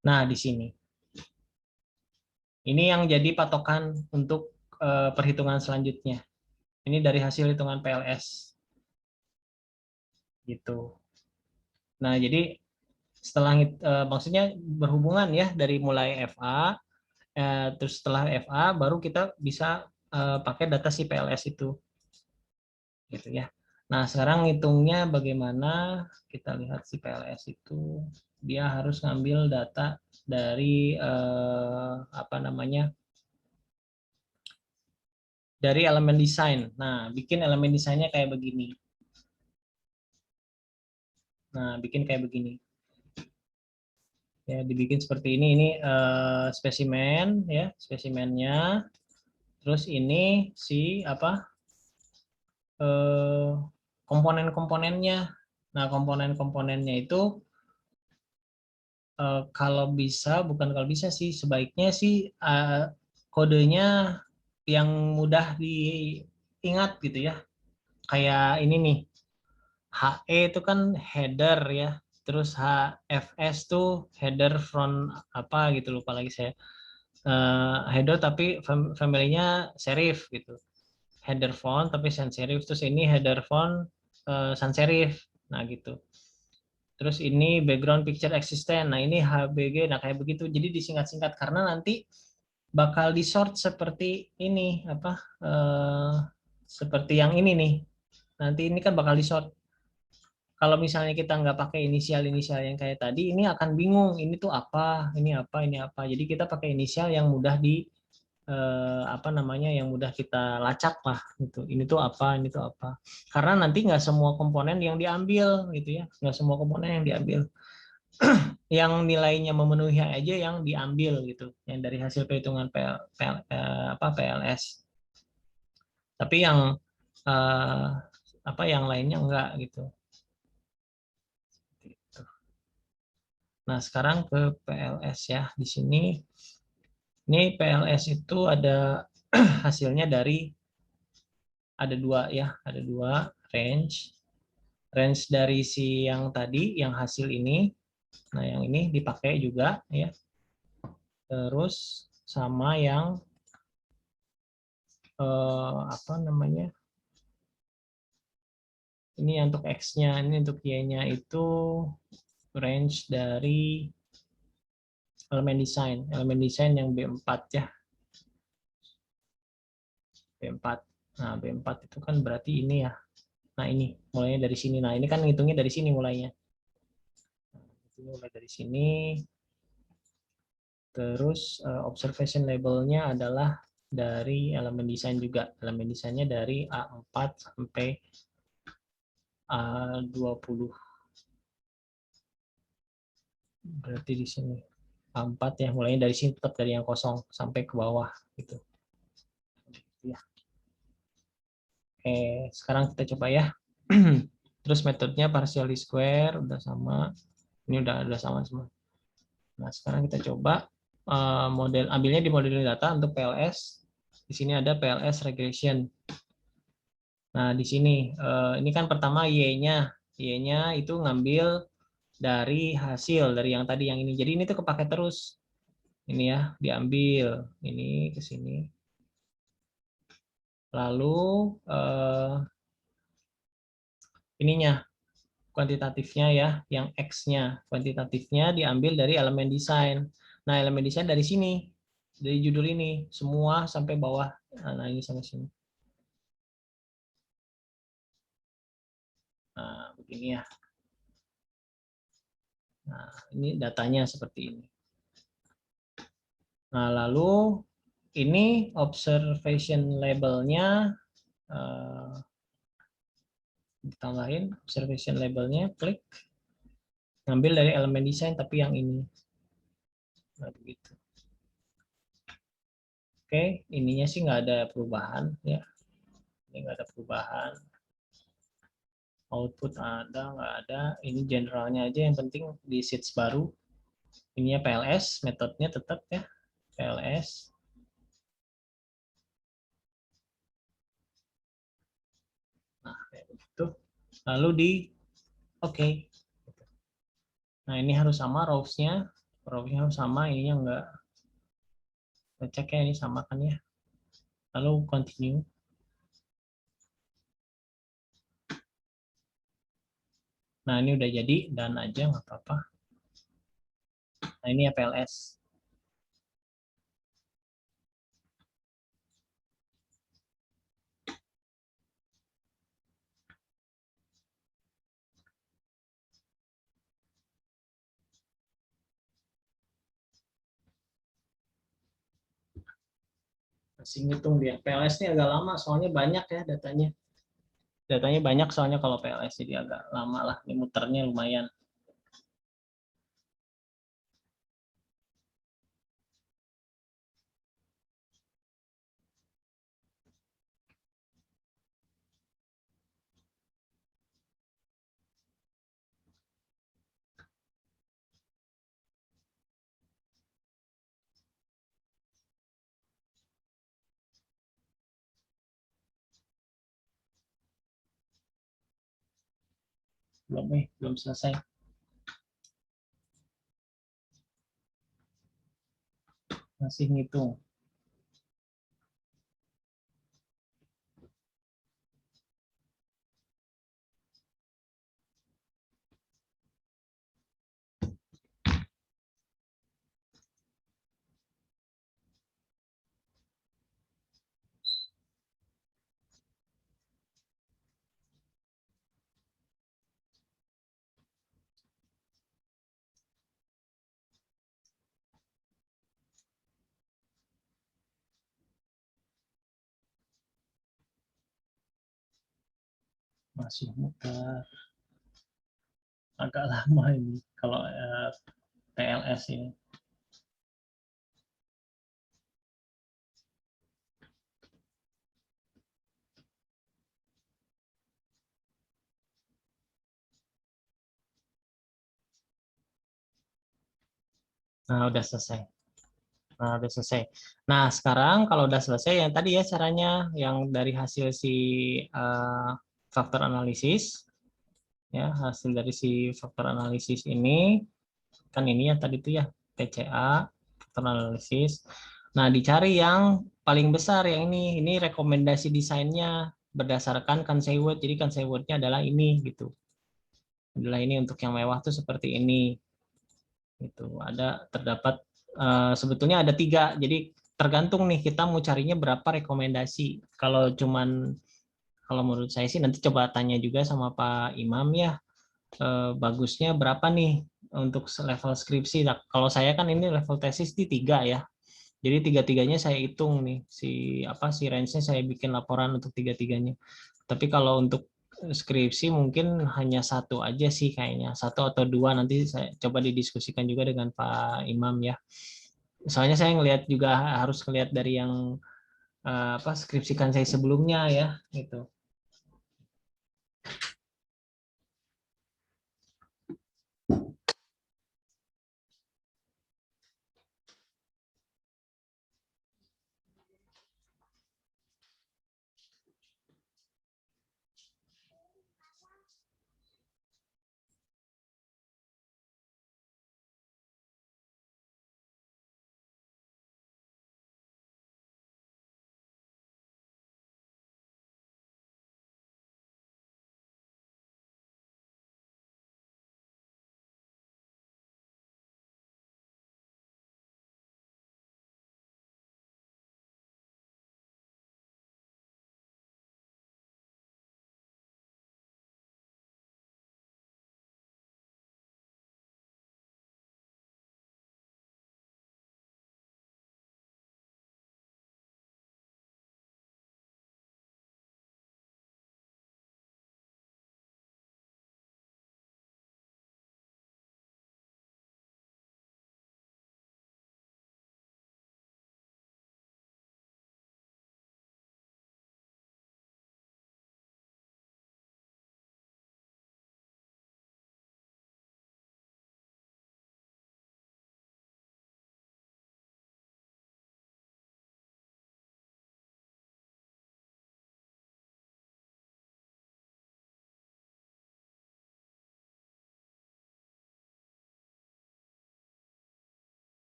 Nah, di sini. Ini yang jadi patokan untuk perhitungan selanjutnya. Ini dari hasil hitungan PLS. Gitu. Nah, jadi setelah maksudnya berhubungan ya dari mulai FA, terus setelah FA baru kita bisa pakai data si PLS itu. Gitu ya. Nah, sekarang hitungnya bagaimana? Kita lihat si PLS itu dia harus ngambil data dari apa namanya? Dari elemen desain. Nah, bikin elemen desainnya kayak begini. Nah, bikin kayak begini. Ya, dibikin seperti ini. Ini spesimen ya, spesimennya. Terus ini si apa? Komponen-komponennya. Nah, komponen-komponennya itu kalau bisa sih sebaiknya sih kodenya yang mudah diingat gitu ya. Kayak ini nih, HE itu kan header ya. Terus HFS tuh header front apa gitu, lupa lagi saya. Header tapi family-nya serif gitu. Header font tapi sans serif, terus ini header font sans serif. Nah, gitu. Terus ini background picture existent. Nah, ini HBG. Nah, kayak begitu. Jadi disingkat-singkat karena nanti bakal di sort seperti ini apa seperti yang ini nih. Nanti ini kan bakal di sort. Kalau misalnya kita nggak pakai inisial-inisial yang kayak tadi, ini akan bingung. Ini tuh apa, ini apa, ini apa. Jadi kita pakai inisial yang mudah apa namanya, yang mudah kita lacak lah gitu. Ini tuh apa, ini tuh apa. Karena nanti nggak semua komponen yang diambil gitu ya, nggak semua komponen yang diambil. Yang nilainya memenuhi aja yang diambil gitu, yang dari hasil perhitungan PLS. Tapi yang apa yang lainnya enggak gitu. Nah, sekarang ke PLS ya. Di sini ini PLS itu ada hasilnya dari ada dua ya, ada dua range. Range dari si yang tadi, yang hasil ini. Nah, yang ini dipakai juga ya. Terus sama yang apa namanya? Ini untuk X-nya, ini untuk Y-nya itu range dari elemen desain yang B4 ya. B4. Nah, B4 itu kan berarti ini ya. Nah, ini mulainya dari sini. Nah, ini kan ngitungnya dari sini mulainya. Mulai dari sini. Terus observation labelnya adalah dari elemen desain juga. Elemen desainnya dari A4 sampai A20. Berarti di sini A4 ya, mulainya dari sini tetap dari yang kosong sampai ke bawah gitu. Ya. Oke, sekarang kita coba ya. Terus metodenya partially square udah sama. Ini udah sama semua. Nah, sekarang kita coba model ambilnya di model data untuk PLS. Di sini ada PLS regression. Nah, di sini ini kan pertama Y-nya. Y-nya itu ngambil dari hasil dari yang tadi yang ini. Jadi ini tuh kepake terus. Ini ya, diambil ini ke sini. Lalu ininya kuantitatifnya ya, yang X-nya. Kuantitatifnya diambil dari elemen desain. Nah, elemen desain dari sini. Dari judul ini semua sampai bawah. Nah, ini sampai sini. Nah, begini ya. Nah, ini datanya seperti ini. Nah, lalu ini observation labelnya ditambahin observation labelnya, klik, ngambil dari elemen desain tapi yang ini. Nah, begitu. Oke, ininya sih nggak ada perubahan ya. Ini nggak ada perubahan. Output ada, nggak ada. Ini generalnya aja, yang penting di sheets baru. Ininya PLS, metodenya tetap ya, PLS. Nah, kayak begitu. Lalu di oke. Nah, ini harus sama rows-nya. Rows-nya harus sama, ininya enggak. Kita cek ya, ini sama kan ya. Lalu continue. Nah, ini udah jadi, dan aja nggak apa-apa. Nah, ini ya PLS. Masih ngitung dia. PLS ini agak lama, soalnya banyak ya datanya. Datanya banyak soalnya kalau PLS, jadi agak lama lah. Ini muternya lumayan. Belum selesai. Masih ngitung. Masih muter. Agak lama ini kalau TLS ini. Nah, udah selesai. Nah, udah selesai. Nah, sekarang kalau udah selesai, yang tadi ya caranya, yang dari hasil si faktor analisis, ya hasil dari si faktor analisis ini, kan ini ya tadi itu ya, TCA, faktor analisis. Nah, dicari yang paling besar, yang ini rekomendasi desainnya berdasarkan Kansai Word. Jadi Kansai Word-nya adalah ini, gitu. Adalah ini untuk yang mewah tuh seperti ini. Itu terdapat sebetulnya ada 3, jadi tergantung nih kita mau carinya berapa rekomendasi. Kalau menurut saya sih nanti coba tanya juga sama Pak Imam ya, bagusnya berapa nih untuk level skripsi. Nah, kalau saya kan ini level tesis di 3 ya, Jadi tiga-tiganya saya hitung nih, si range-nya saya bikin laporan untuk tiga-tiganya. Tapi kalau untuk skripsi mungkin hanya satu aja sih kayaknya, satu atau dua, nanti saya coba didiskusikan juga dengan Pak Imam ya. Soalnya saya ngelihat juga harus ngelihat dari yang skripsikan saya sebelumnya ya, gitu.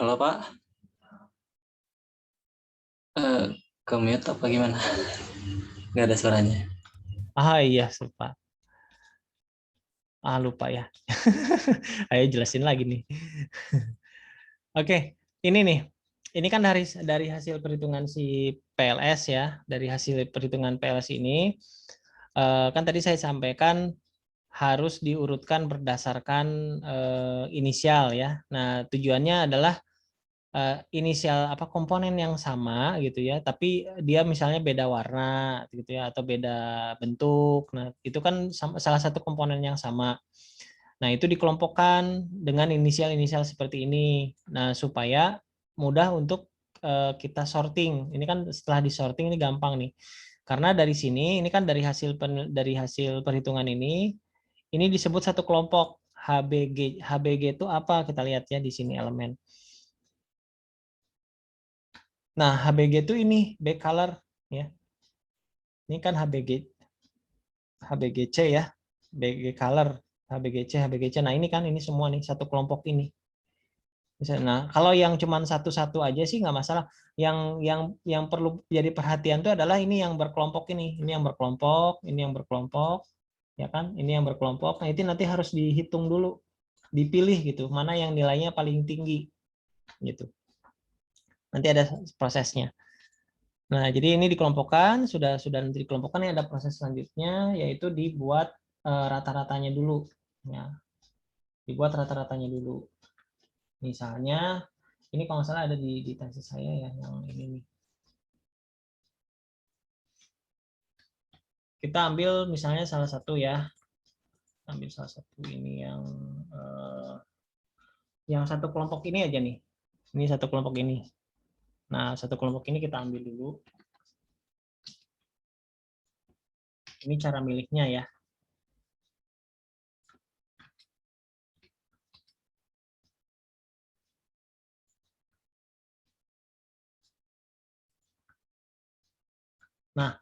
Halo Pak, ke mute apa gimana? Nggak ada suaranya. Iya, lupa. Lupa ya. Ayo jelasin lagi nih. Oke, ini nih. Ini kan dari hasil perhitungan si PLS ya. Dari hasil perhitungan PLS ini, kan tadi saya sampaikan harus diurutkan berdasarkan inisial ya. Nah, tujuannya adalah inisial komponen yang sama gitu ya, tapi dia misalnya beda warna gitu ya atau beda bentuk. Nah, itu kan salah satu komponen yang sama. Nah, itu dikelompokkan dengan inisial-inisial seperti ini. Nah, supaya mudah untuk kita sorting. Ini kan setelah disorting ini gampang nih. Karena dari sini ini kan dari hasil perhitungan ini disebut satu kelompok HBG. HBG itu apa? Kita lihat ya di sini elemen. Nah, HBG itu ini back color ya. Ini kan HBGC ya. BG color, HBGC. Nah, ini kan ini semua nih satu kelompok ini. Nah, kalau yang cuma satu-satu aja sih nggak masalah. Yang perlu jadi perhatian itu adalah ini yang berkelompok ini yang berkelompok, ini yang berkelompok, ya kan? Ini yang berkelompok. Nah, itu nanti harus dihitung dulu, dipilih gitu, mana yang nilainya paling tinggi gitu. Nanti ada prosesnya. Nah, jadi ini dikelompokkan, sudah nanti dikelompokkan, ada proses selanjutnya yaitu dibuat rata-ratanya dulu. Ya, dibuat rata-ratanya dulu. Misalnya, ini kalau nggak salah ada di tesis saya ya, yang ini nih. Kita ambil misalnya salah satu ya, ambil salah satu ini yang satu kelompok ini aja nih. Ini satu kelompok ini. Nah, satu kelompok ini kita ambil dulu. Ini cara milihnya ya. Nah,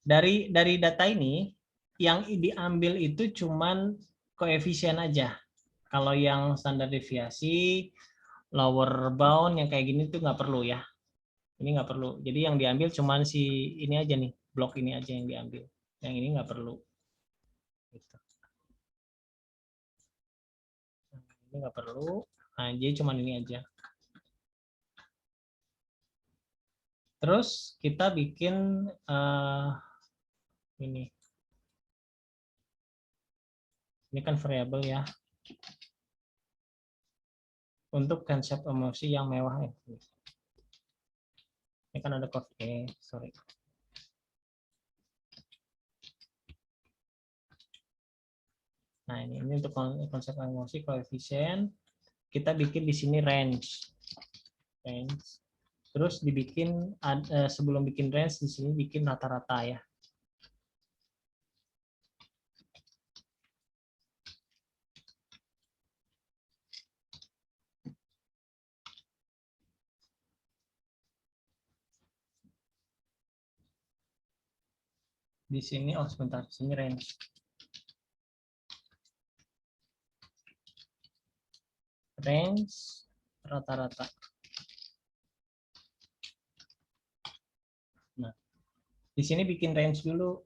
dari data ini yang diambil itu cuman koefisien aja. Kalau yang standar deviasi, lower bound yang kayak gini tuh nggak perlu ya. Ini nggak perlu. Jadi yang diambil cuman si ini aja nih, blok ini aja yang diambil. Yang ini nggak perlu. Gitu. Ini nggak perlu. Nah, jadi cuman ini aja. Terus kita bikin ini. Ini kan variabel ya. Untuk konsep emosi yang mewah. Ini kan ada sorry. Nah, ini untuk konsep emosi koefisien. Kita bikin di sini range. Terus dibikin sebelum bikin range di sini bikin rata-rata ya. Di sini sebentar, di sini range. Range rata-rata. Nah, di sini bikin range dulu.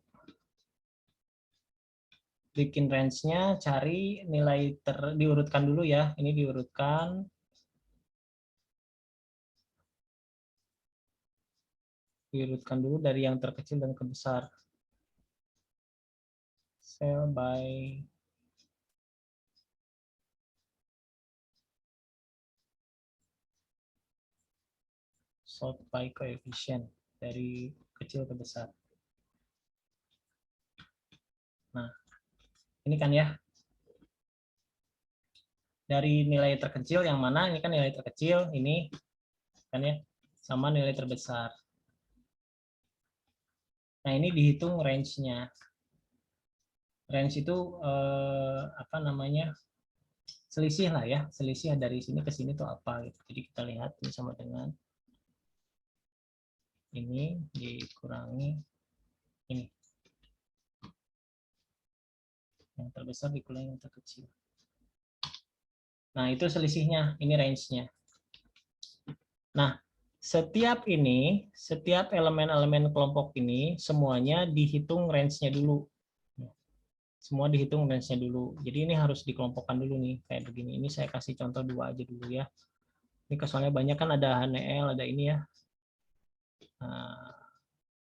Bikin range-nya, cari nilai diurutkan dulu ya. Ini diurutkan. Diurutkan dulu dari yang terkecil dan ke besar. Cell by sort by coefficient dari kecil ke besar. Nah, ini kan ya. Dari nilai terkecil yang mana? Ini kan nilai terkecil, ini kan ya, sama nilai terbesar. Nah, ini dihitung range-nya. Range itu apa namanya? Selisih lah ya, selisih dari sini ke sini itu apa gitu. Jadi kita lihat ini sama dengan ini dikurangi ini. Yang terbesar dikurangi yang terkecil. Nah, itu selisihnya, ini range-nya. Nah, setiap elemen-elemen kelompok ini semuanya dihitung range-nya dulu. Semua dihitung range-nya dulu. Jadi ini harus dikelompokkan dulu nih, kayak begini. Ini saya kasih contoh 2 aja dulu ya. Ini soalnya banyak kan, ada HNL, ada ini ya. Nah,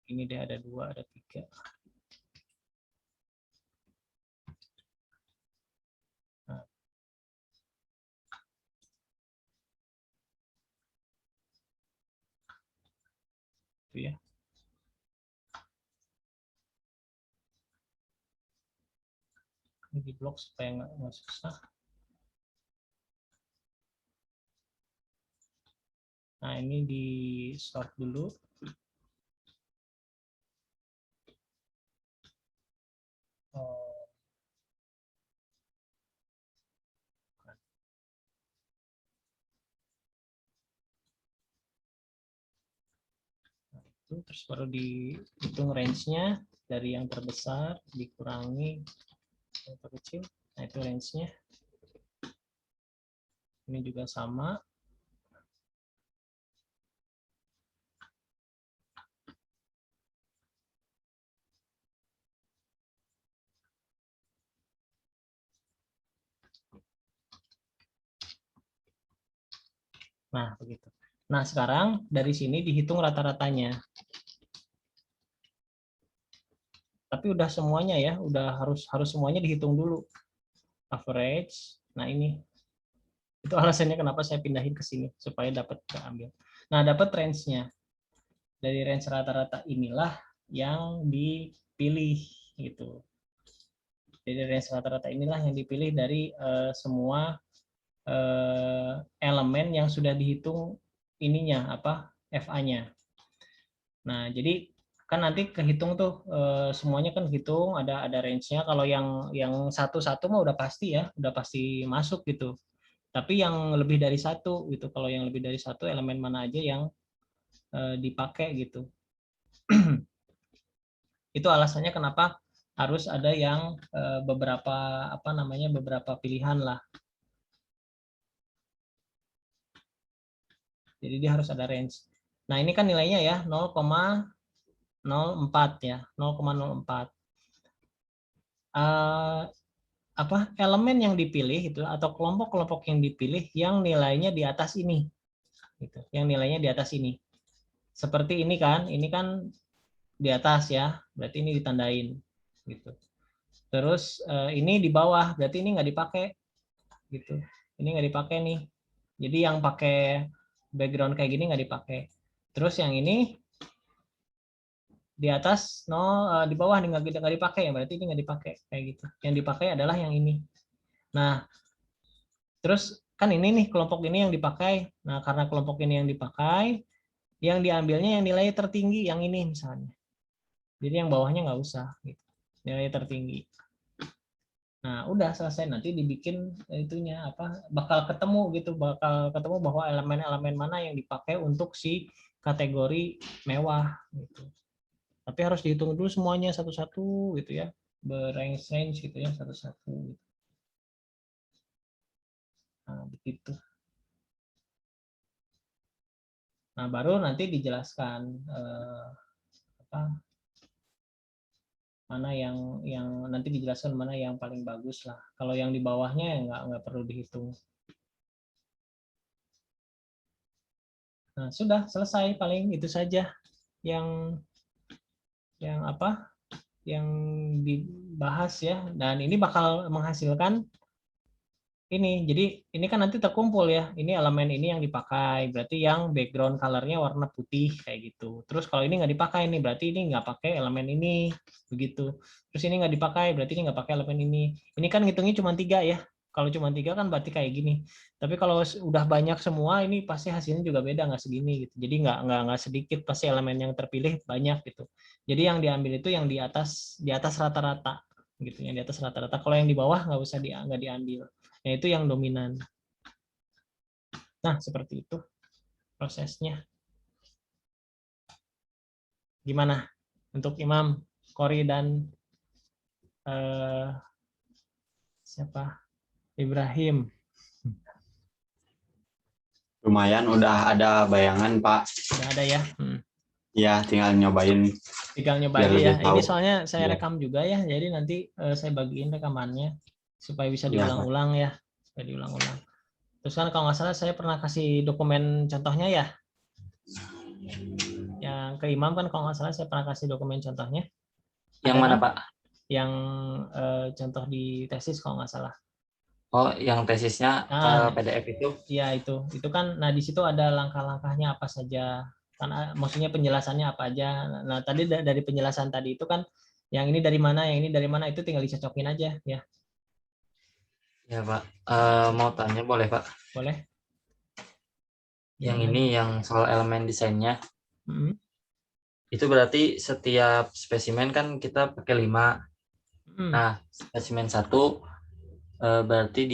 ini deh ada 2, ada 3. Nah, itu ya. Ini di blok supaya nggak susah. Nah, ini di sort dulu. Terus baru dihitung range-nya dari yang terbesar dikurangi yang terkecil. Nah, itu range-nya. Ini juga sama. Nah, begitu. Nah, sekarang dari sini dihitung rata-ratanya. Tapi udah semuanya ya, udah harus semuanya dihitung dulu. Average. Nah, ini. Itu alasannya kenapa saya pindahin ke sini supaya dapat keambil. Nah, dapat range-nya. Dari range rata-rata inilah yang dipilih gitu. Jadi range rata-rata inilah yang dipilih dari semua elemen yang sudah dihitung ininya apa FA-nya. Nah, jadi kan nanti kehitung tuh semuanya kan hitung ada range-nya. Kalau yang satu-satu mah udah pasti ya, udah pasti masuk gitu. Tapi yang lebih dari satu gitu, kalau yang lebih dari satu elemen mana aja yang dipakai gitu. Itu alasannya kenapa harus ada yang beberapa apa namanya beberapa pilihan lah. Jadi dia harus ada range. Nah, ini kan nilainya ya 0,04 ya, 0,04. Apa elemen yang dipilih itu atau kelompok-kelompok yang dipilih yang nilainya di atas ini. Gitu. Yang nilainya di atas ini. Seperti ini kan di atas ya, berarti ini ditandain gitu. Terus ini di bawah, berarti ini nggak dipakai gitu. Ini nggak dipakai nih. Jadi yang pakai background kayak gini nggak dipakai. Terus yang ini di atas di bawah nggak dipakai ya, berarti ini nggak dipakai kayak gitu. Yang dipakai adalah yang ini. Nah, terus kan ini nih kelompok ini yang dipakai. Nah, karena kelompok ini yang dipakai, yang diambilnya yang nilai tertinggi yang ini misalnya. Jadi yang bawahnya nggak usah gitu. Nilai tertinggi. Nah, udah selesai, nanti dibikin itunya apa bakal ketemu bahwa elemen-elemen mana yang dipakai untuk si kategori mewah gitu. Tapi harus dihitung dulu semuanya satu-satu gitu ya, berange gitu ya satu-satu. Nah, begitu. Nah, baru nanti dijelaskan apa mana yang nanti dijelaskan mana yang paling bagus lah. Kalau yang di bawahnya ya nggak perlu dihitung. Nah, sudah selesai, paling itu saja yang apa yang dibahas ya. Dan ini bakal menghasilkan ini. Jadi ini kan nanti terkumpul ya. Ini elemen ini yang dipakai. Berarti yang background color-nya warna putih kayak gitu. Terus kalau ini nggak dipakai nih, berarti ini nggak pakai elemen ini begitu. Terus ini nggak dipakai, berarti ini nggak pakai elemen ini. Ini kan ngitungnya cuma 3 ya. Kalau cuma 3 kan berarti kayak gini. Tapi kalau udah banyak semua, ini pasti hasilnya juga beda, nggak segini gitu. Jadi nggak sedikit, pasti elemen yang terpilih banyak gitu. Jadi yang diambil itu yang di atas rata-rata gitu. Yang di atas rata-rata. Kalau yang di bawah nggak usah nggak diambil. Nah, itu yang dominan. Nah, seperti itu prosesnya. Gimana untuk Imam, Kori, dan siapa? Ibrahim. Lumayan udah ada bayangan, Pak. Udah ada ya? Ya, tinggal nyobain. Tinggal nyobain ya. Tahu. Ini soalnya saya rekam juga ya, jadi nanti saya bagiin rekamannya supaya bisa diulang-ulang ya. Supaya diulang-ulang. Terus kan kalau nggak salah saya pernah kasih dokumen contohnya ya. Yang ke Imam kan kalau nggak salah saya pernah kasih dokumen contohnya. Yang mana, Pak? Yang contoh di tesis kalau nggak salah. Oh, yang tesisnya PDF itu? Iya, itu kan. Nah, di situ ada langkah-langkahnya apa saja. Karena maksudnya penjelasannya apa aja. Nah, tadi dari penjelasan tadi itu kan yang ini dari mana, yang ini dari mana, itu tinggal dicocokin aja ya. Ya, Pak. Mau tanya boleh, Pak? Boleh. Yang ini yang soal elemen desainnya. Itu berarti setiap spesimen kan kita pakai 5. Nah, spesimen 1 berarti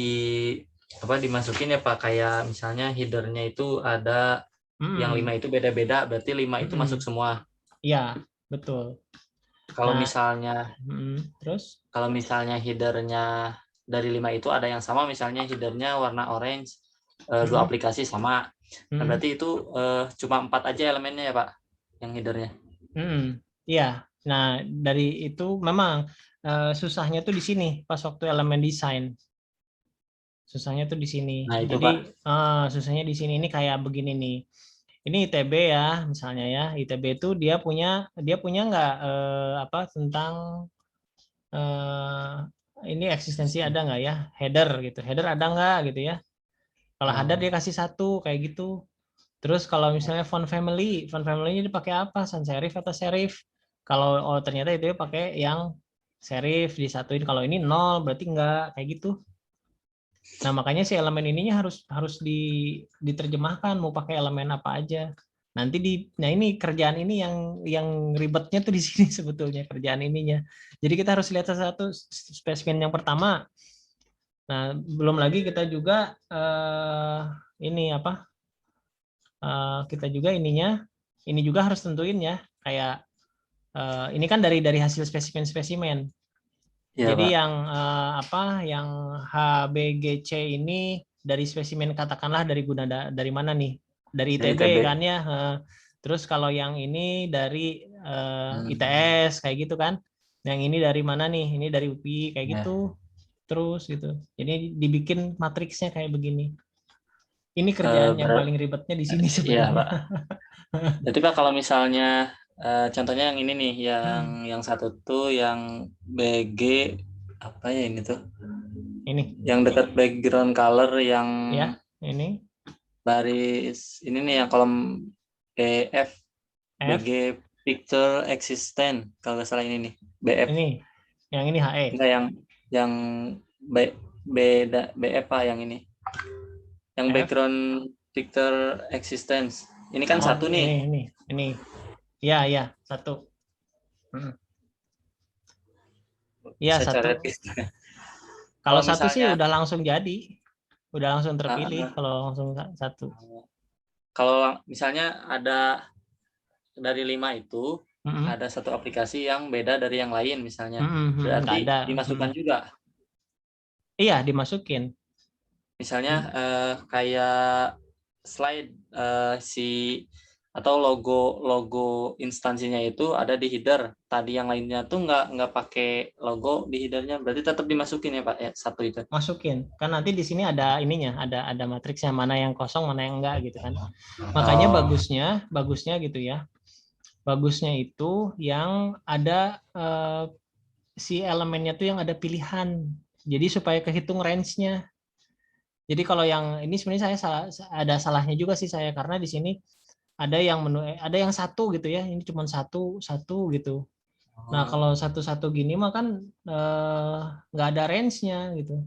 dimasukin ya Pak, kayak misalnya headernya itu ada yang 5 itu beda-beda, berarti 5 itu masuk semua. Iya, betul. Kalau misalnya terus kalau misalnya headernya dari 5 itu ada yang sama, misalnya headernya warna orange, 2 aplikasi sama. Nah, berarti itu cuma 4 aja elemennya ya Pak, yang headernya. Iya. Nah, dari itu memang susahnya tuh di sini pas waktu elemen desain. Susahnya tuh di sini. Nah, itu, jadi Pak. susahnya di sini ini kayak begini nih. Ini ITB ya, misalnya ya. ITB itu dia punya nggak apa tentang ini eksistensi ada nggak ya? Header gitu. Header ada nggak gitu ya? Kalau header dia kasih 1 kayak gitu. Terus kalau misalnya font family-nya dipakai apa? Sans serif atau serif? Kalau ternyata itu pakai yang serif disatuin. Kalau ini 0 berarti enggak kayak gitu. Nah, makanya si elemen ininya harus diterjemahkan mau pakai elemen apa aja. Nanti nah ini kerjaan ini yang ribetnya tuh di sini sebetulnya kerjaan ininya. Jadi kita harus lihat satu spesimen yang pertama. Nah, belum lagi kita juga ini apa? Kita juga ini juga harus tentuin ya, kayak ini kan dari hasil spesimen-spesimen. Iya, Jadi Pak. yang HBGC ini dari spesimen katakanlah dari mana nih? Dari Dari ITB ITB. kan ya. Terus kalau yang ini dari ITS kayak gitu kan. Yang ini dari mana nih? Ini dari UPI kayak gitu. Terus gitu. Jadi dibikin matriksnya kayak begini. Ini kerjaan yang paling ribetnya di sini Iya, sebenarnya. Pak. Jadi Pak kalau misalnya contohnya yang ini nih, yang satu tuh yang BG apa ya ini tuh? Ini. Yang dekat background color yang Ya, ini. baris ini nih yang kolom BF BG picture existent kalau nggak salah ini nih BF. Ini. Yang ini HE. Enggak yang beda BF Pak yang ini. Yang background picture existence. Ini kan satu nih. Ini. Ya, satu. Iya, satu. Kalau satu sih udah langsung jadi. Udah langsung terpilih kalau langsung satu. Kalau misalnya ada dari 5 itu, ada satu aplikasi yang beda dari yang lain misalnya. Berarti dimasukkan juga. Iya, dimasukin. Misalnya kayak slide atau logo instansinya itu ada di header. Tadi yang lainnya tuh nggak pakai logo di headernya, berarti tetap dimasukin ya Pak ya, satu itu. Masukin. Kan nanti di sini ada ininya, ada matriksnya mana yang kosong, mana yang enggak gitu kan. Makanya bagusnya gitu ya. Bagusnya itu yang ada si elemennya tuh yang ada pilihan. Jadi supaya kehitung range-nya. Jadi kalau yang ini sebenarnya ada salahnya juga sih saya karena di sini ada yang satu gitu ya, ini cuma satu gitu. Nah kalau satu gini mah kan nggak ada range-nya gitu.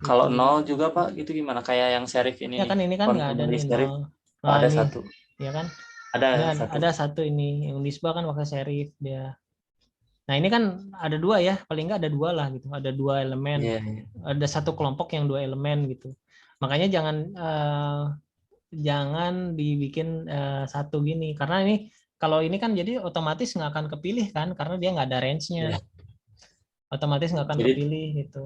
Kalau nol juga Pak, itu gimana? Kayak yang serif ini. Ya kan ini kan nggak ada nih nol. Nah, ada ini, satu. Ya kan? Ada satu ini yang Unisba kan pakai serif dia. Nah ini kan ada dua ya, paling nggak ada dua lah gitu, ada dua elemen, ada satu kelompok yang dua elemen gitu. Makanya jangan dibikin satu gini, karena ini kalau ini kan jadi otomatis nggak akan kepilih kan, karena dia nggak ada range-nya, otomatis nggak akan kepilih gitu.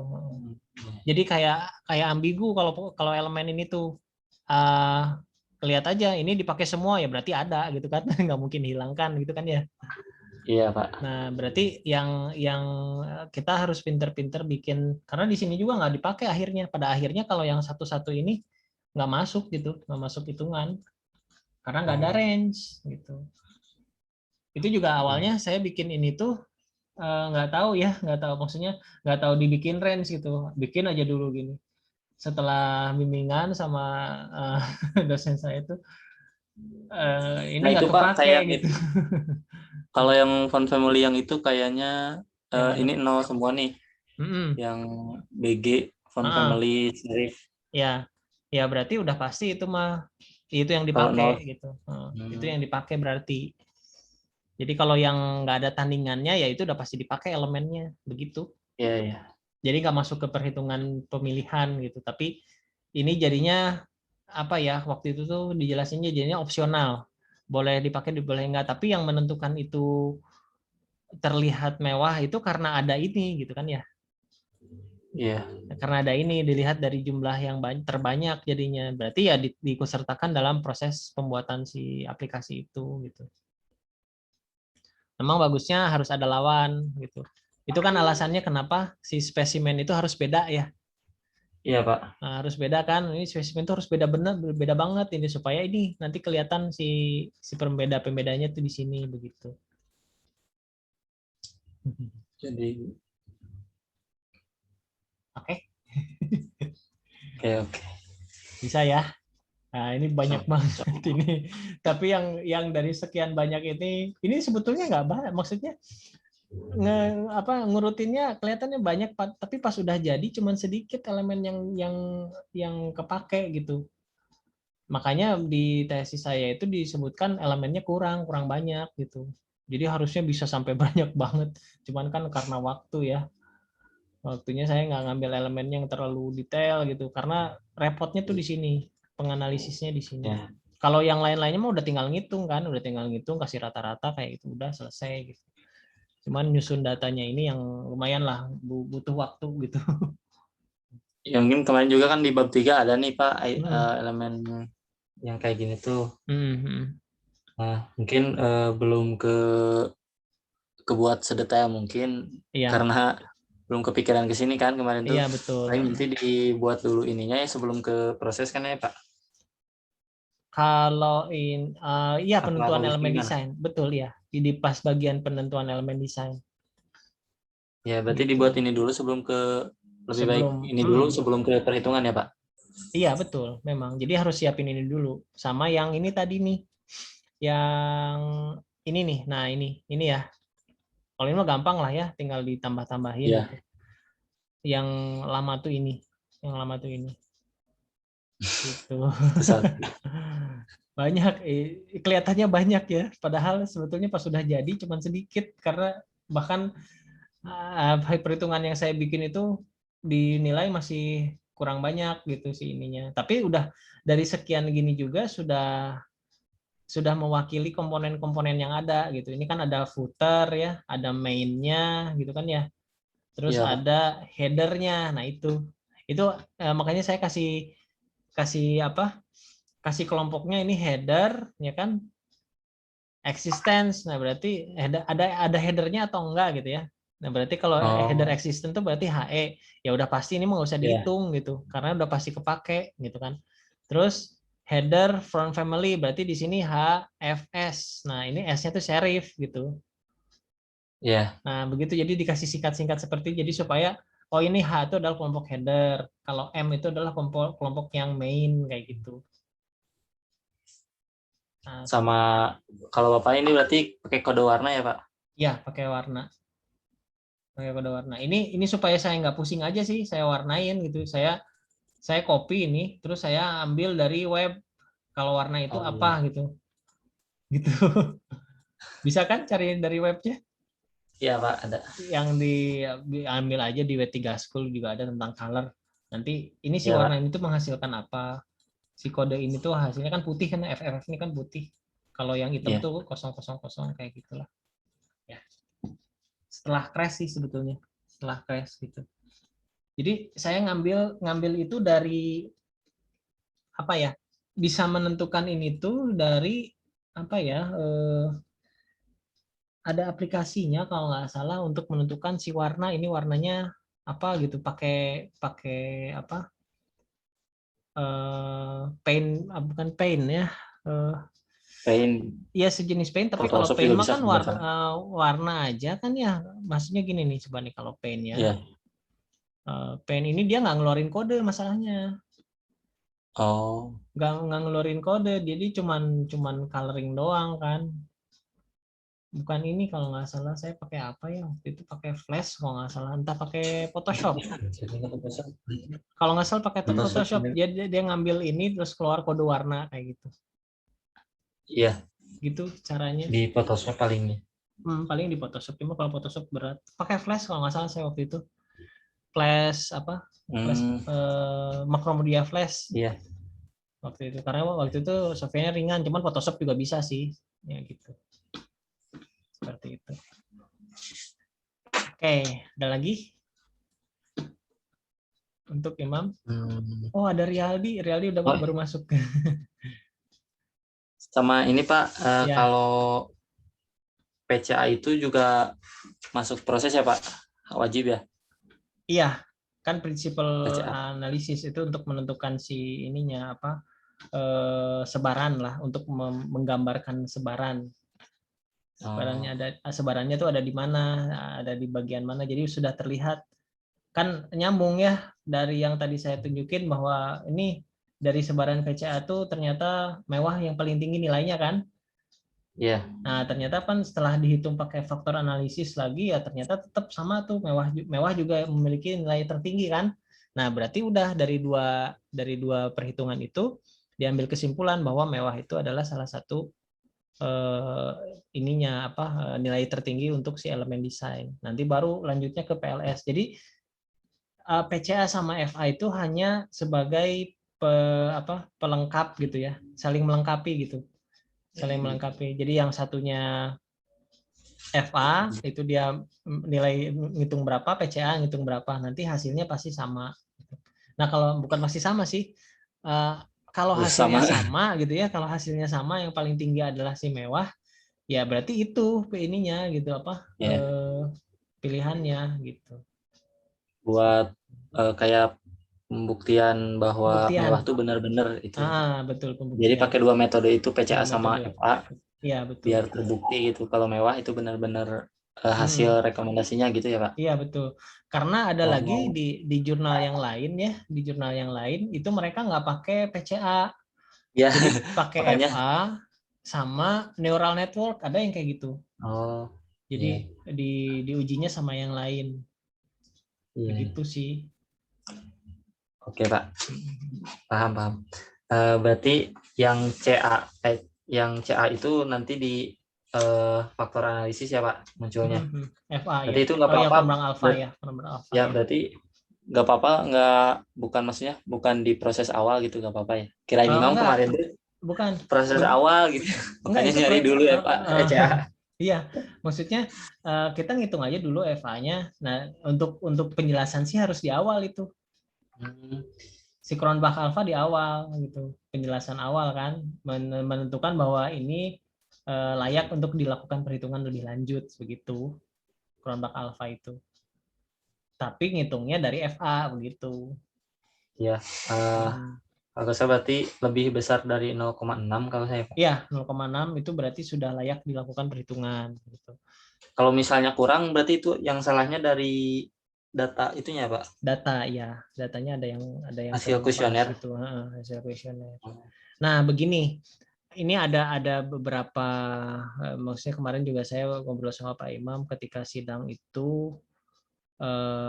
Jadi kayak ambigu kalau elemen ini tuh lihat aja ini dipakai semua ya berarti ada gitu kan, nggak mungkin hilangkan gitu kan ya. Iya Pak. Nah berarti yang kita harus pinter-pinter bikin, karena di sini juga nggak dipakai akhirnya. Pada akhirnya kalau yang satu-satu ini nggak masuk gitu, nggak masuk hitungan karena nggak ada range gitu. Itu juga awalnya saya bikin ini tuh nggak tahu maksudnya nggak tahu dibikin range gitu, bikin aja dulu gini. Setelah bimbingan sama dosen saya itu ini nggak kepake gitu. Kalau yang font family yang itu kayaknya ini nol semua nih. Yang BG font family serif. Ya berarti udah pasti itu mah itu yang dipakai gitu. Itu yang dipakai berarti. Jadi kalau yang nggak ada tandingannya ya itu udah pasti dipakai elemennya begitu. Iya. Jadi nggak masuk ke perhitungan pemilihan gitu. Tapi ini jadinya apa ya, waktu itu tuh dijelasinnya jadinya opsional. Boleh dipakai, boleh enggak. Tapi yang menentukan itu terlihat mewah itu karena ada ini gitu kan ya. Iya. Karena ada ini dilihat dari jumlah yang terbanyak jadinya. Berarti ya diikutsertakan dalam proses pembuatan si aplikasi itu gitu. Memang bagusnya harus ada lawan gitu. Itu kan alasannya kenapa si spesimen itu harus beda ya. Iya Pak. Nah, harus beda kan, ini spesimen itu harus beda banget ini supaya ini nanti kelihatan si pembedanya tuh di sini begitu. Jadi oke. Bisa ya. Nah ini banyak banget ini. Tapi yang dari sekian banyak ini sebetulnya nggak banyak. Maksudnya ngurutinnya kelihatannya banyak, tapi pas udah jadi cuman sedikit elemen yang kepake gitu. Makanya di tesis saya itu disebutkan elemennya kurang banyak gitu. Jadi harusnya bisa sampai banyak banget. Cuman kan karena waktu ya. Waktunya saya nggak ngambil elemen yang terlalu detail gitu. Karena repotnya tuh di sini. Penganalisisnya di sini. Ya. Kalau yang lain-lainnya mah udah tinggal ngitung kan. Udah tinggal ngitung, kasih rata-rata kayak gitu. Udah selesai gitu. Cuman nyusun datanya ini yang lumayan lah. Butuh waktu gitu. Ya mungkin kemarin juga kan di bab 3 ada nih Pak Hmm. elemen yang kayak gini tuh. Hmm. Nah, mungkin belum kebuat sedetail mungkin Iya, karena belum kepikiran ke sini kan kemarin tuh. iya betul. Paling nanti dibuat dulu ininya ya sebelum ke proses kan ya Pak. Kalau iya Apa penentuan bagus elemen gimana? desain, betul ya. Di pas bagian penentuan elemen desain Ya berarti gitu. dibuat ini dulu sebelum ke lebih baik Sebelum, ini dulu sebelum ke perhitungan ya Pak. iya betul, memang. Jadi harus siapin ini dulu. Sama yang ini tadi nih, yang ini nih. Nah ini ya. Kalau ini mah gampang lah ya, tinggal ditambah-tambahin Ya. gitu. Yang lama tuh ini, yang lama tuh ini. Gitu. Banyak, kelihatannya banyak ya. Padahal sebetulnya pas sudah jadi cuman sedikit karena bahkan perhitungan yang saya bikin itu dinilai masih kurang banyak gitu sih ininya. Tapi udah dari sekian gini juga sudah mewakili komponen-komponen yang ada gitu. Ini kan ada footer ya, ada main-nya gitu kan ya. Terus Iya Pak. ada header-nya. Nah, itu makanya saya kasih kasih apa? Kasih kelompoknya ini header ya kan, existence. Nah, berarti ada headernya atau enggak gitu ya. Nah, berarti kalau header Oh, existence itu berarti HE. Ya udah pasti ini nggak usah ya. dihitung gitu. Karena udah pasti kepake gitu kan. Terus header from family berarti di sini HFS. Nah, ini S-nya tuh serif gitu. Ya. Nah, begitu jadi dikasih singkat-singkat seperti jadi supaya oh ini H itu adalah kelompok header. Kalau M itu adalah kelompok yang main kayak gitu. Nah, Sama kalau Bapak ini berarti pakai kode warna ya Pak? ya pakai warna. Pakai kode warna. Ini supaya saya nggak pusing aja sih, saya warnain gitu. Saya copy ini, terus saya ambil dari web. Kalau warna itu Oh apa iya. gitu. Gitu. Bisa kan cari dari webnya? Iya Pak, ada. Yang diambil aja di W3 School juga ada tentang color. Nanti ini si Iya Pak. warna ini tuh menghasilkan apa? Si kode ini tuh hasilnya kan putih kan, FFF ini kan putih. Kalau yang hitam Iya. tuh 000 kayak gitulah. Ya. Setelah crash sih sebetulnya. Setelah crash gitu. Jadi saya ngambil itu dari apa ya? Bisa menentukan ini tuh dari apa ya? Ada aplikasinya kalau nggak salah untuk menentukan si warna ini warnanya apa gitu. Pakai pakai apa? Paint bukan paint ya. Eh, Paint, ya sejenis paint tapi kalau Photoshop paint juga mah bisa kan sebenarnya. warna aja kan ya. Maksudnya gini nih coba nih kalau paint ya. Iya. Paint ini dia nggak ngeluarin kode masalahnya. Oh, Nggak ngeluarin kode, jadi cuman coloring doang kan. Bukan ini kalau nggak salah saya pakai apa ya waktu itu, pakai Flash kalau nggak salah, entah pakai Photoshop. Kalau nggak salah pakai Photoshop. Photoshop, dia ngambil ini terus keluar kode warna kayak gitu. Iya, Gitu caranya. di Photoshop paling nih. Paling di Photoshop, cuma kalau Photoshop berat. Pakai Flash kalau nggak salah saya waktu itu. Flash apa? Flash Macromedia Flash Iya. waktu itu. Karena waktu itu softwarenya ringan, cuman Photoshop juga bisa sih. Ya gitu. Seperti itu. Oke, ada lagi untuk Imam? Oh, ada Rialdi udah Oh, baru masuk. sama ini Pak, Ya, kalau PCA itu juga masuk proses ya Pak? Wajib ya iya, kan prinsipal PCA. analisis itu untuk menentukan si ininya apa sebaran lah, untuk menggambarkan sebaran. Sebarannya tuh ada di mana, ada di bagian mana. Jadi sudah terlihat kan nyambung ya dari yang tadi saya tunjukin bahwa ini dari sebaran PCA tuh ternyata mewah yang paling tinggi nilainya kan. Iya. Nah, ternyata kan setelah dihitung pakai faktor analisis lagi ya ternyata tetap sama tuh, mewah juga memiliki nilai tertinggi kan. Nah, berarti udah dari dua perhitungan itu diambil kesimpulan bahwa mewah itu adalah salah satu nilai tertinggi untuk si elemen desain. Nanti baru lanjutnya ke PLS. Jadi PCA sama FA itu hanya sebagai pelengkap gitu ya, saling melengkapi gitu. Saling melengkapi. Jadi yang satunya FA itu dia nilai ngitung berapa, PCA ngitung berapa, nanti hasilnya pasti sama. Nah, kalau bukan pasti sama sih. Kalau hasilnya sama gitu ya, kalau hasilnya sama yang paling tinggi adalah si mewah, ya berarti itu ininya gitu pilihannya gitu. Buat kayak pembuktian bahwa mewah tuh benar-benar itu. Betul, pembuktian. Jadi pakai dua metode itu, PCA sama FA. Iya, betul. Biar terbukti gitu kalau mewah itu benar-benar hasil rekomendasinya gitu ya, Pak. Iya, betul. Karena ada lagi di jurnal yang lain ya, di jurnal yang lain itu mereka nggak pakai PCA. Ya, jadi pakai makanya. FA sama neural network, ada yang kayak gitu. Oh. Jadi diujinya sama yang lain. Begitu sih. Oke, Pak. Paham. Berarti yang CA itu nanti di faktor analisis ya, Pak, munculnya. FA berarti ya. itu nggak apa-apa. Penumbang alfa ya, ya. Berarti nggak apa-apa, bukan di proses awal gitu, nggak apa-apa ya. Kirain Imam kemarin tuh bukan proses awal gitu. Makanya nyari dulu ya, Pak, CA. Iya, maksudnya kita ngitung aja dulu FA-nya. Nah, untuk penjelasan sih harus di awal itu. Si Cronbach alpha di awal gitu, penjelasan awal kan, menentukan bahwa ini layak untuk dilakukan perhitungan lebih lanjut begitu, Cronbach alpha itu. Tapi ngitungnya dari FA begitu. Iya. Kalau saya berarti lebih besar dari 0,6 kalau saya. Iya, 0,6 itu berarti sudah layak dilakukan perhitungan gitu. Kalau misalnya kurang berarti itu yang salahnya dari data itunya, Pak. Data ya, datanya ada yang hasil kuesioner itu, hasil kuesioner. Nah, begini. Ini ada beberapa, maksudnya kemarin juga saya ngobrol sama Pak Imam ketika sidang itu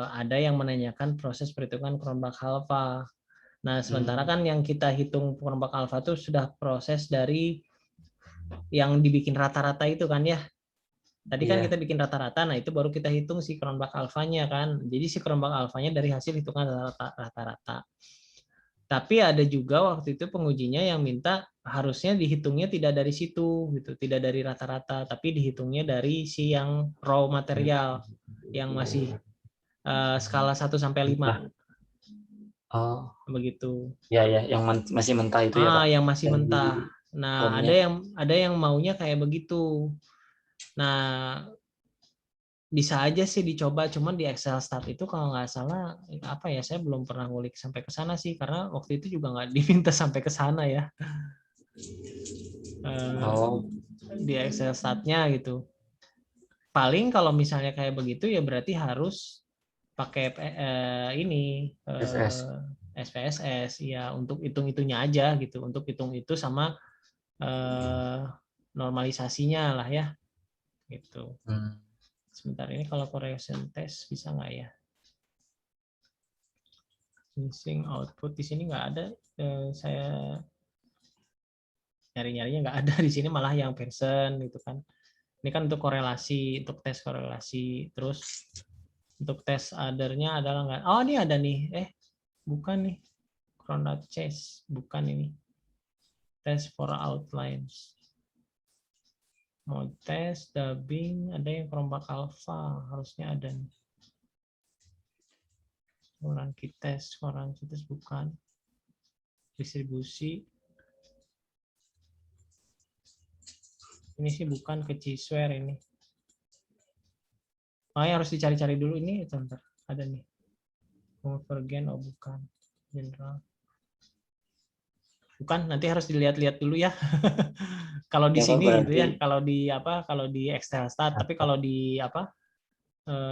ada yang menanyakan proses perhitungan Cronbach alpha. Nah, sementara kan yang kita hitung Cronbach alpha itu sudah proses dari yang dibikin rata-rata itu kan ya. Tadi kan kita bikin rata-rata, nah itu baru kita hitung si Cronbach alpha-nya kan. Jadi si Cronbach alpha-nya dari hasil hitungan rata-rata. Tapi ada juga waktu itu pengujinya yang minta harusnya dihitungnya tidak dari situ gitu, tidak dari rata-rata, tapi dihitungnya dari si yang raw material yang masih skala 1 sampai 5. Oh, begitu. Ya, yang masih mentah itu ya, Pak. Yang masih mentah. Nah, ada yang maunya kayak begitu. Nah, bisa aja sih dicoba, cuman di Excel stat itu kalau nggak salah saya belum pernah ngulik sampai ke sana sih, karena waktu itu juga nggak diminta sampai ke sana ya. Di Excel statnya gitu. Paling kalau misalnya kayak begitu ya berarti harus pakai SPSS ya, untuk hitung-hitungnya aja gitu, untuk hitung itu sama normalisasinya lah ya gitu. Sebentar, ini kalau correlation test bisa nggak ya? Missing output di sini nggak ada. Saya nyari-nyarinya nggak ada di sini, malah yang Pearson gitu kan. Ini kan untuk korelasi, untuk tes korelasi. Terus untuk tes other-nya adalah nggak? Oh, ini ada nih. Bukan nih. Cronbach Chase, bukan ini. Test for outlines. Mau tes dubbing, ada yang Cronbach alpha, harusnya ada nih. Orang tes bukan. Distribusi. Ini sih bukan ke G-Square ini. Harus dicari-cari dulu ini, bentar. Ada nih. Convergent, bukan. General. Bukan, nanti harus dilihat-lihat dulu ya. Kalau di sini gitu ya, kalau di Excel stat, tapi kalau di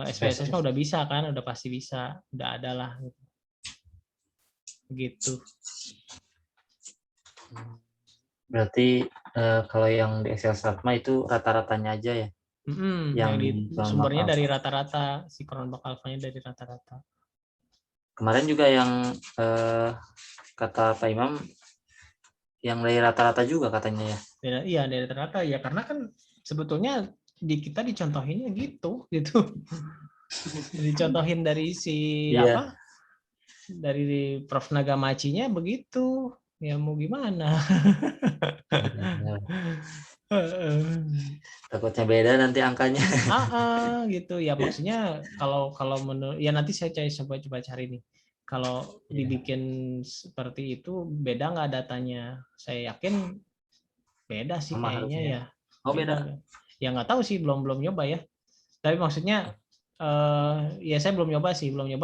SPSS udah bisa kan, udah pasti bisa, udah ada lah gitu. Berarti kalau yang di Excel Stratma itu rata-ratanya aja ya? Yang di Cronbach sumbernya Alpha. dari rata-rata, si Cronbach Alpha-nya dari rata-rata. Kemarin juga yang kata Pak Imam, yang dari rata-rata juga katanya ya? Iya, dari rata-rata ya, karena kan sebetulnya di kita dicontohinnya gitu. Dicontohin dari si Iya. apa? Dari Prof Nagamachinya begitu. Ya mau gimana? Takutnya beda nanti angkanya. Gitu ya, maksudnya kalau menurut ya, nanti saya coba cari nih, kalau dibikin seperti itu beda nggak datanya. Saya yakin beda sih Sama kayaknya harusnya. ya. Oh beda. Ya nggak tahu sih, belum nyoba ya, tapi maksudnya ya saya belum nyoba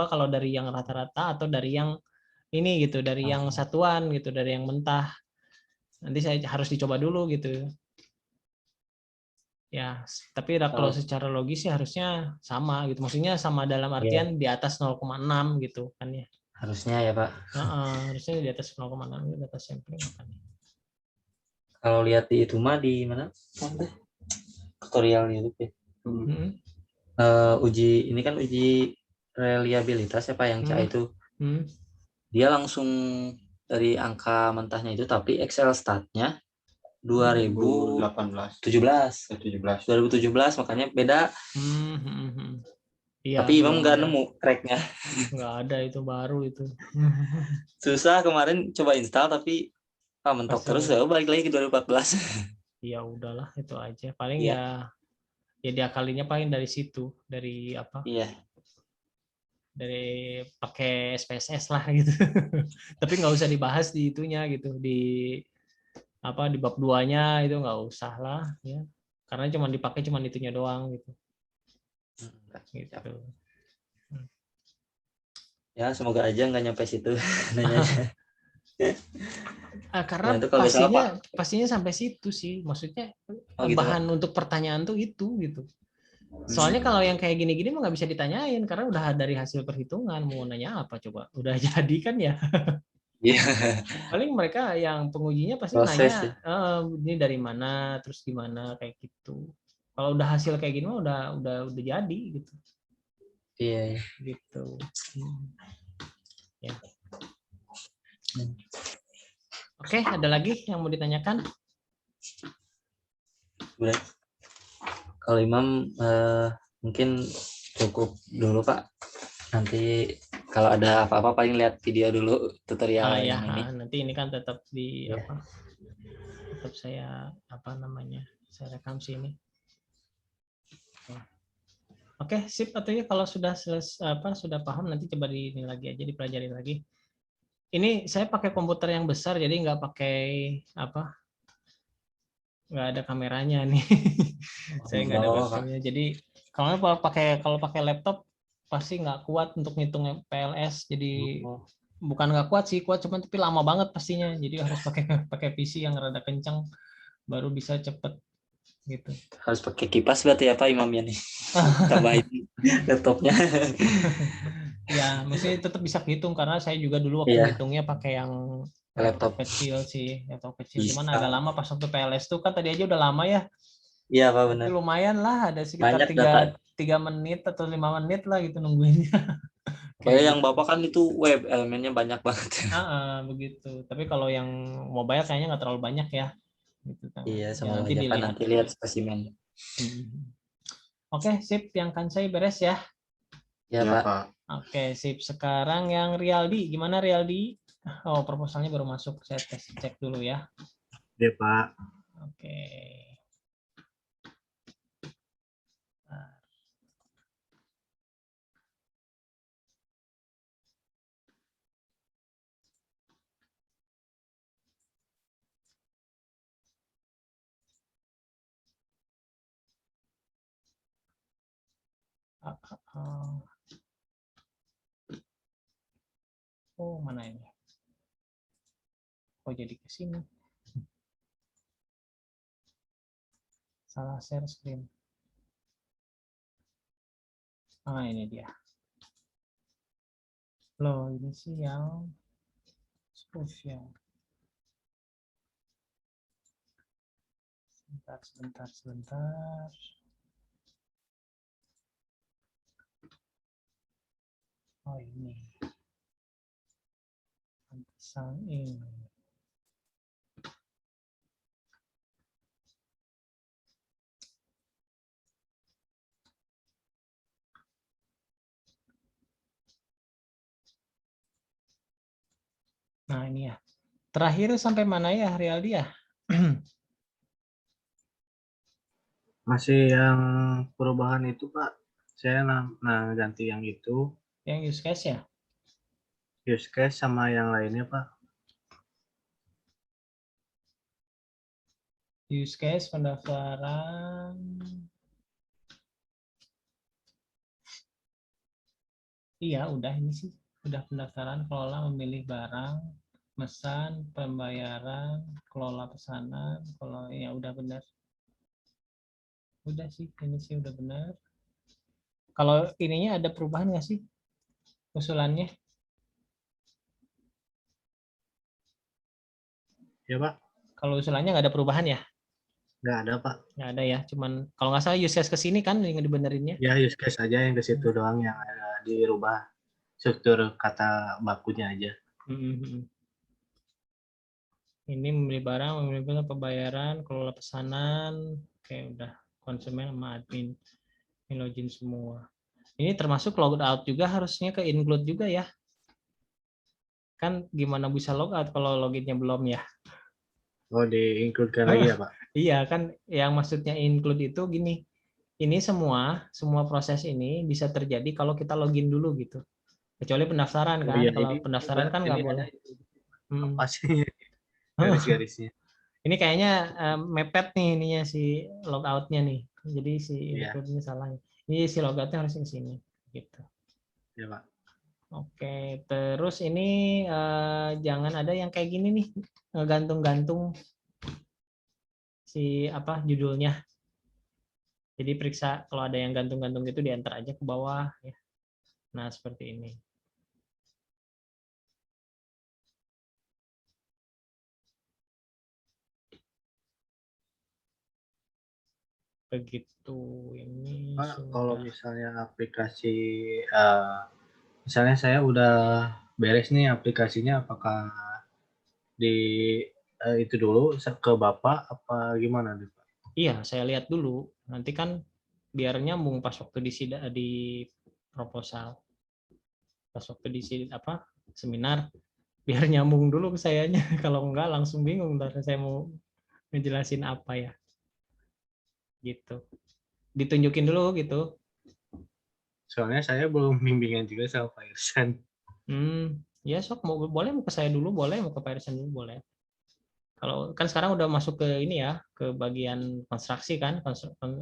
kalau dari yang rata-rata atau dari yang ini gitu, dari yang satuan gitu, dari yang mentah. Nanti saya harus dicoba dulu gitu. Ya, tapi kalau secara logis ya harusnya sama gitu. Maksudnya sama dalam artian di atas 0,6 gitu kan ya. Harusnya ya Pak. Harusnya di atas 0,6 itu data sampling kan. Kalau lihat di itu mah di mana? Tutorial YouTube ya. Uji ini kan uji reliabilitas ya Pak yang CA itu. Dia langsung dari angka mentahnya itu, tapi Excel statnya 2017 makanya beda. Iya, Tapi Imam nggak nemu cracknya. Nggak ada, itu baru itu. Susah kemarin coba install tapi mentok terus, ya balik lagi ke 2014. Ya udahlah, itu aja paling ya diakalinya paling dari situ, dari apa, dari pakai SPSS lah gitu. Tapi nggak usah dibahas di itunya gitu, di apa, di bab 2-nya itu nggak usah lah ya, karena cuma dipakai cuma itunya doang gitu. Gitu. Ya semoga aja nggak nyampe situ. Karena pastinya sampai situ sih, maksudnya gitu, bahan untuk pertanyaan tuh itu gitu. Soalnya kalau yang kayak gini-gini mah nggak bisa ditanyain karena udah dari hasil perhitungan, mau nanya apa coba, udah jadi kan ya. Paling mereka yang pengujinya pasti nanya ini dari mana, terus gimana kayak gitu. Kalau udah hasil kayak gini mah udah jadi gitu. Iya. Gitu. Ya. Oke, ada lagi yang mau ditanyakan? Kalau Imam mungkin cukup dulu Pak. Nanti kalau ada apa-apa paling lihat video dulu tutorial yang ini. Nanti ini kan tetap di apa? Tetap saya saya rekam sini. Oke, sip. Atau ya kalau sudah sudah paham, nanti coba ini lagi aja, dipelajari lagi. Ini saya pakai komputer yang besar, jadi nggak pakai nggak ada kameranya nih. Saya nggak ada webcamnya. Jadi kalau pakai laptop pasti nggak kuat untuk ngitung PLS. Jadi bukan nggak kuat sih, kuat cuman tapi lama banget pastinya. Jadi harus pakai PC yang rada kencang baru bisa cepet gitu. Harus pakai kipas berarti apa Imamnya nih? Tambahin laptopnya. Ya, maksudnya tetap bisa hitung karena saya juga dulu waktu ngitungnya pakai yang laptop kecil sih, laptop kecil. Cuman agak lama pas waktu PLS tuh kan tadi aja udah lama ya. Iya Pak, benar. Lumayan lah, ada sekitar 3 menit atau 5 menit lah gitu nungguinnya. Kayak yang Bapak kan itu web elemennya banyak banget. Begitu. Tapi kalau yang mobile kayaknya nggak terlalu banyak ya. Gitu kan. Iya, sama nanti aja kan nanti lihat spesimen. Oke, sip. Yang Kansai beres ya. Ya, Pak. Oke, sip. Sekarang yang Rialdi, gimana Rialdi? Oh, proposalnya baru masuk. Saya cek dulu ya. Ya, Pak. Oke. Oh, mana ini? Oh, jadi ke sini. Salah share screen. Ini dia. Loh, ini sih yang spesial. Sebentar. Oh ini. Pantesan ini. Nah ini ya. Terakhir sampai mana ya Rialdi ya? Masih yang perubahan itu Pak. Saya ganti yang itu. Yang use case ya? Use case sama yang lainnya Pak. Use case pendaftaran. Iya, udah ini sih. Udah pendaftaran, kelola, memilih barang, mesan, pembayaran, kelola pesanan, kalau ya udah benar. Udah sih, ini sih udah benar. Kalau ininya ada perubahan nggak sih usulannya? Ya Pak. Kalau usulannya nggak ada perubahan ya? Nggak ada Pak. Nggak ada ya, cuman kalau nggak salah use case ke sini kan yang dibenerinnya. Ya use case aja yang ke situ doang yang ada dirubah struktur kata bakunya aja. Ini membeli barang, membeli pembayaran, kelola pesanan, kayak udah konsumen sama admin, ini login semua. Ini termasuk logout juga harusnya ke include juga ya. Kan gimana bisa logout kalau loginnya belum ya? Oh di-include lagi ya Pak? Iya kan, yang maksudnya include itu gini. Ini semua proses ini bisa terjadi kalau kita login dulu gitu. Kecuali pendaftaran kan. Iya, Kalau pendaftaran kan nggak boleh. Apa sih garis-garisnya? Ini kayaknya mepet nih ininya si logoutnya nih. Jadi si include-nya salah. Ini si logoutnya harus ke sini gitu. Ya Pak. Oke, terus ini jangan ada yang kayak gini nih, gantung-gantung si apa judulnya. Jadi periksa kalau ada yang gantung-gantung gitu di-enter aja ke bawah ya. Nah, seperti ini. Begitu ini Pak, sudah. kalau misalnya aplikasi misalnya saya udah beres nih aplikasinya, apakah di itu dulu ke Bapak apa gimana nih Pak? Iya, saya lihat dulu. Nanti kan biar nyambung pas waktu di proposal. Pas waktu di apa seminar biar nyambung dulu ke sayanya. Kalau enggak langsung bingung ntar saya mau ngejelasin apa ya. Gitu. Ditunjukin dulu gitu. Soalnya saya belum bimbingan juga sama Pak Irsan. Ya sok boleh mau ke saya dulu boleh, mau ke Pak Irsan dulu boleh. Kalau kan sekarang udah masuk ke ini ya, ke bagian konstruksi kan,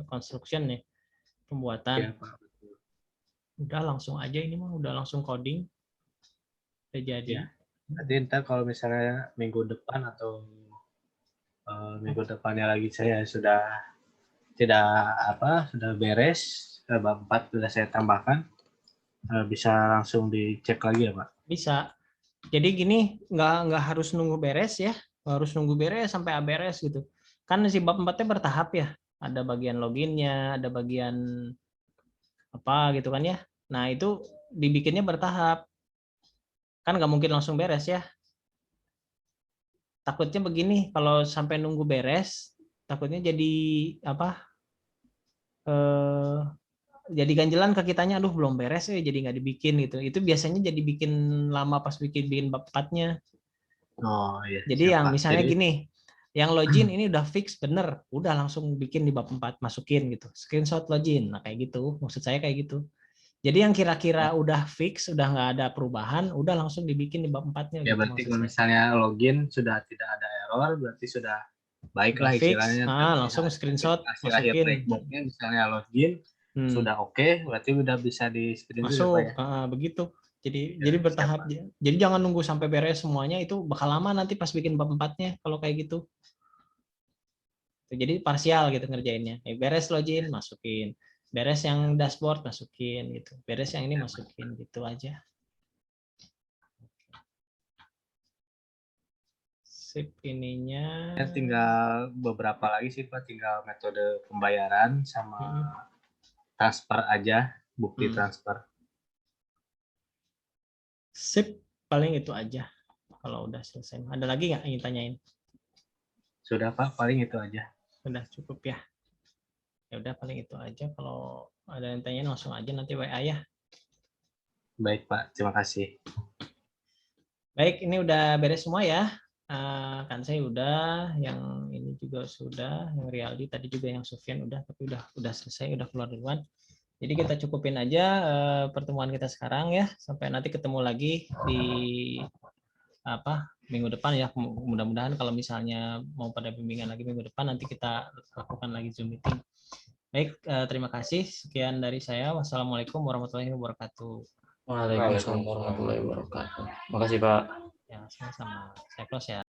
construction nih, pembuatan. Ya, Pak. Udah langsung aja ini mah, udah langsung coding. Udah jadi. Ya. Nanti ntar kalau misalnya minggu depan atau minggu depannya lagi saya sudah sudah beres, bab 4 sudah saya tambahkan, bisa langsung dicek lagi ya Pak? Bisa. Jadi gini, nggak harus nunggu beres ya, nggak harus nunggu beres sampai beres gitu. Kan si bab 4-nya bertahap ya, ada bagian loginnya, ada bagian apa gitu kan ya. Nah itu dibikinnya bertahap, kan nggak mungkin langsung beres ya. Takutnya begini, kalau sampai nunggu beres, takutnya jadi apa? Jadi ganjelan ke kitanya, aduh belum beres ya, jadi nggak dibikin gitu. Itu biasanya jadi bikin lama pas bikin bab 4-nya. Oh iya. Jadi yang misalnya jadi, gini, yang login ini udah fix bener, udah langsung bikin di bab 4 masukin gitu. Screenshot login. Nah kayak gitu, maksud saya kayak gitu. Jadi yang kira-kira udah fix, udah nggak ada perubahan, udah langsung dibikin di bab 4-nya ya gitu. berarti kalau misalnya login sudah tidak ada error, berarti sudah baik lah istilahnya. Langsung screenshot hasil akhir masukin. blackboxnya misalnya login sudah oke, berarti udah bisa di screen masuk ya? Begitu. Jadi bertahap. Jadi jangan nunggu sampai beres semuanya, itu bakal lama nanti pas bikin bab 4-nya kalau kayak gitu. Jadi parsial gitu ngerjainnya. Beres login masukin, beres yang dashboard masukin gitu, beres yang ini masukin gitu aja. sip ininya. Tinggal beberapa lagi sih Pak, tinggal metode pembayaran sama transfer aja, bukti transfer. Sip, paling itu aja. Kalau udah selesai. Ada lagi nggak yang tanyain? Sudah Pak, paling itu aja. Sudah cukup ya. Ya udah paling itu aja. Kalau ada yang tanyain langsung aja nanti WA ya. Baik Pak, terima kasih. Baik, ini udah beres semua ya. Kan saya udah, yang ini juga sudah, yang Rialdi tadi juga, yang Sufyan udah, tapi udah selesai, udah keluar duluan. Jadi kita cukupin aja pertemuan kita sekarang ya. Sampai nanti ketemu lagi di minggu depan ya. Mudah-mudahan kalau misalnya mau pada bimbingan lagi minggu depan, nanti kita lakukan lagi Zoom meeting. Baik, terima kasih. Sekian dari saya. Wassalamualaikum warahmatullahi wabarakatuh. Waalaikumsalam warahmatullahi wabarakatuh. Makasih Pak. Ya, sama-sama. Saya close ya.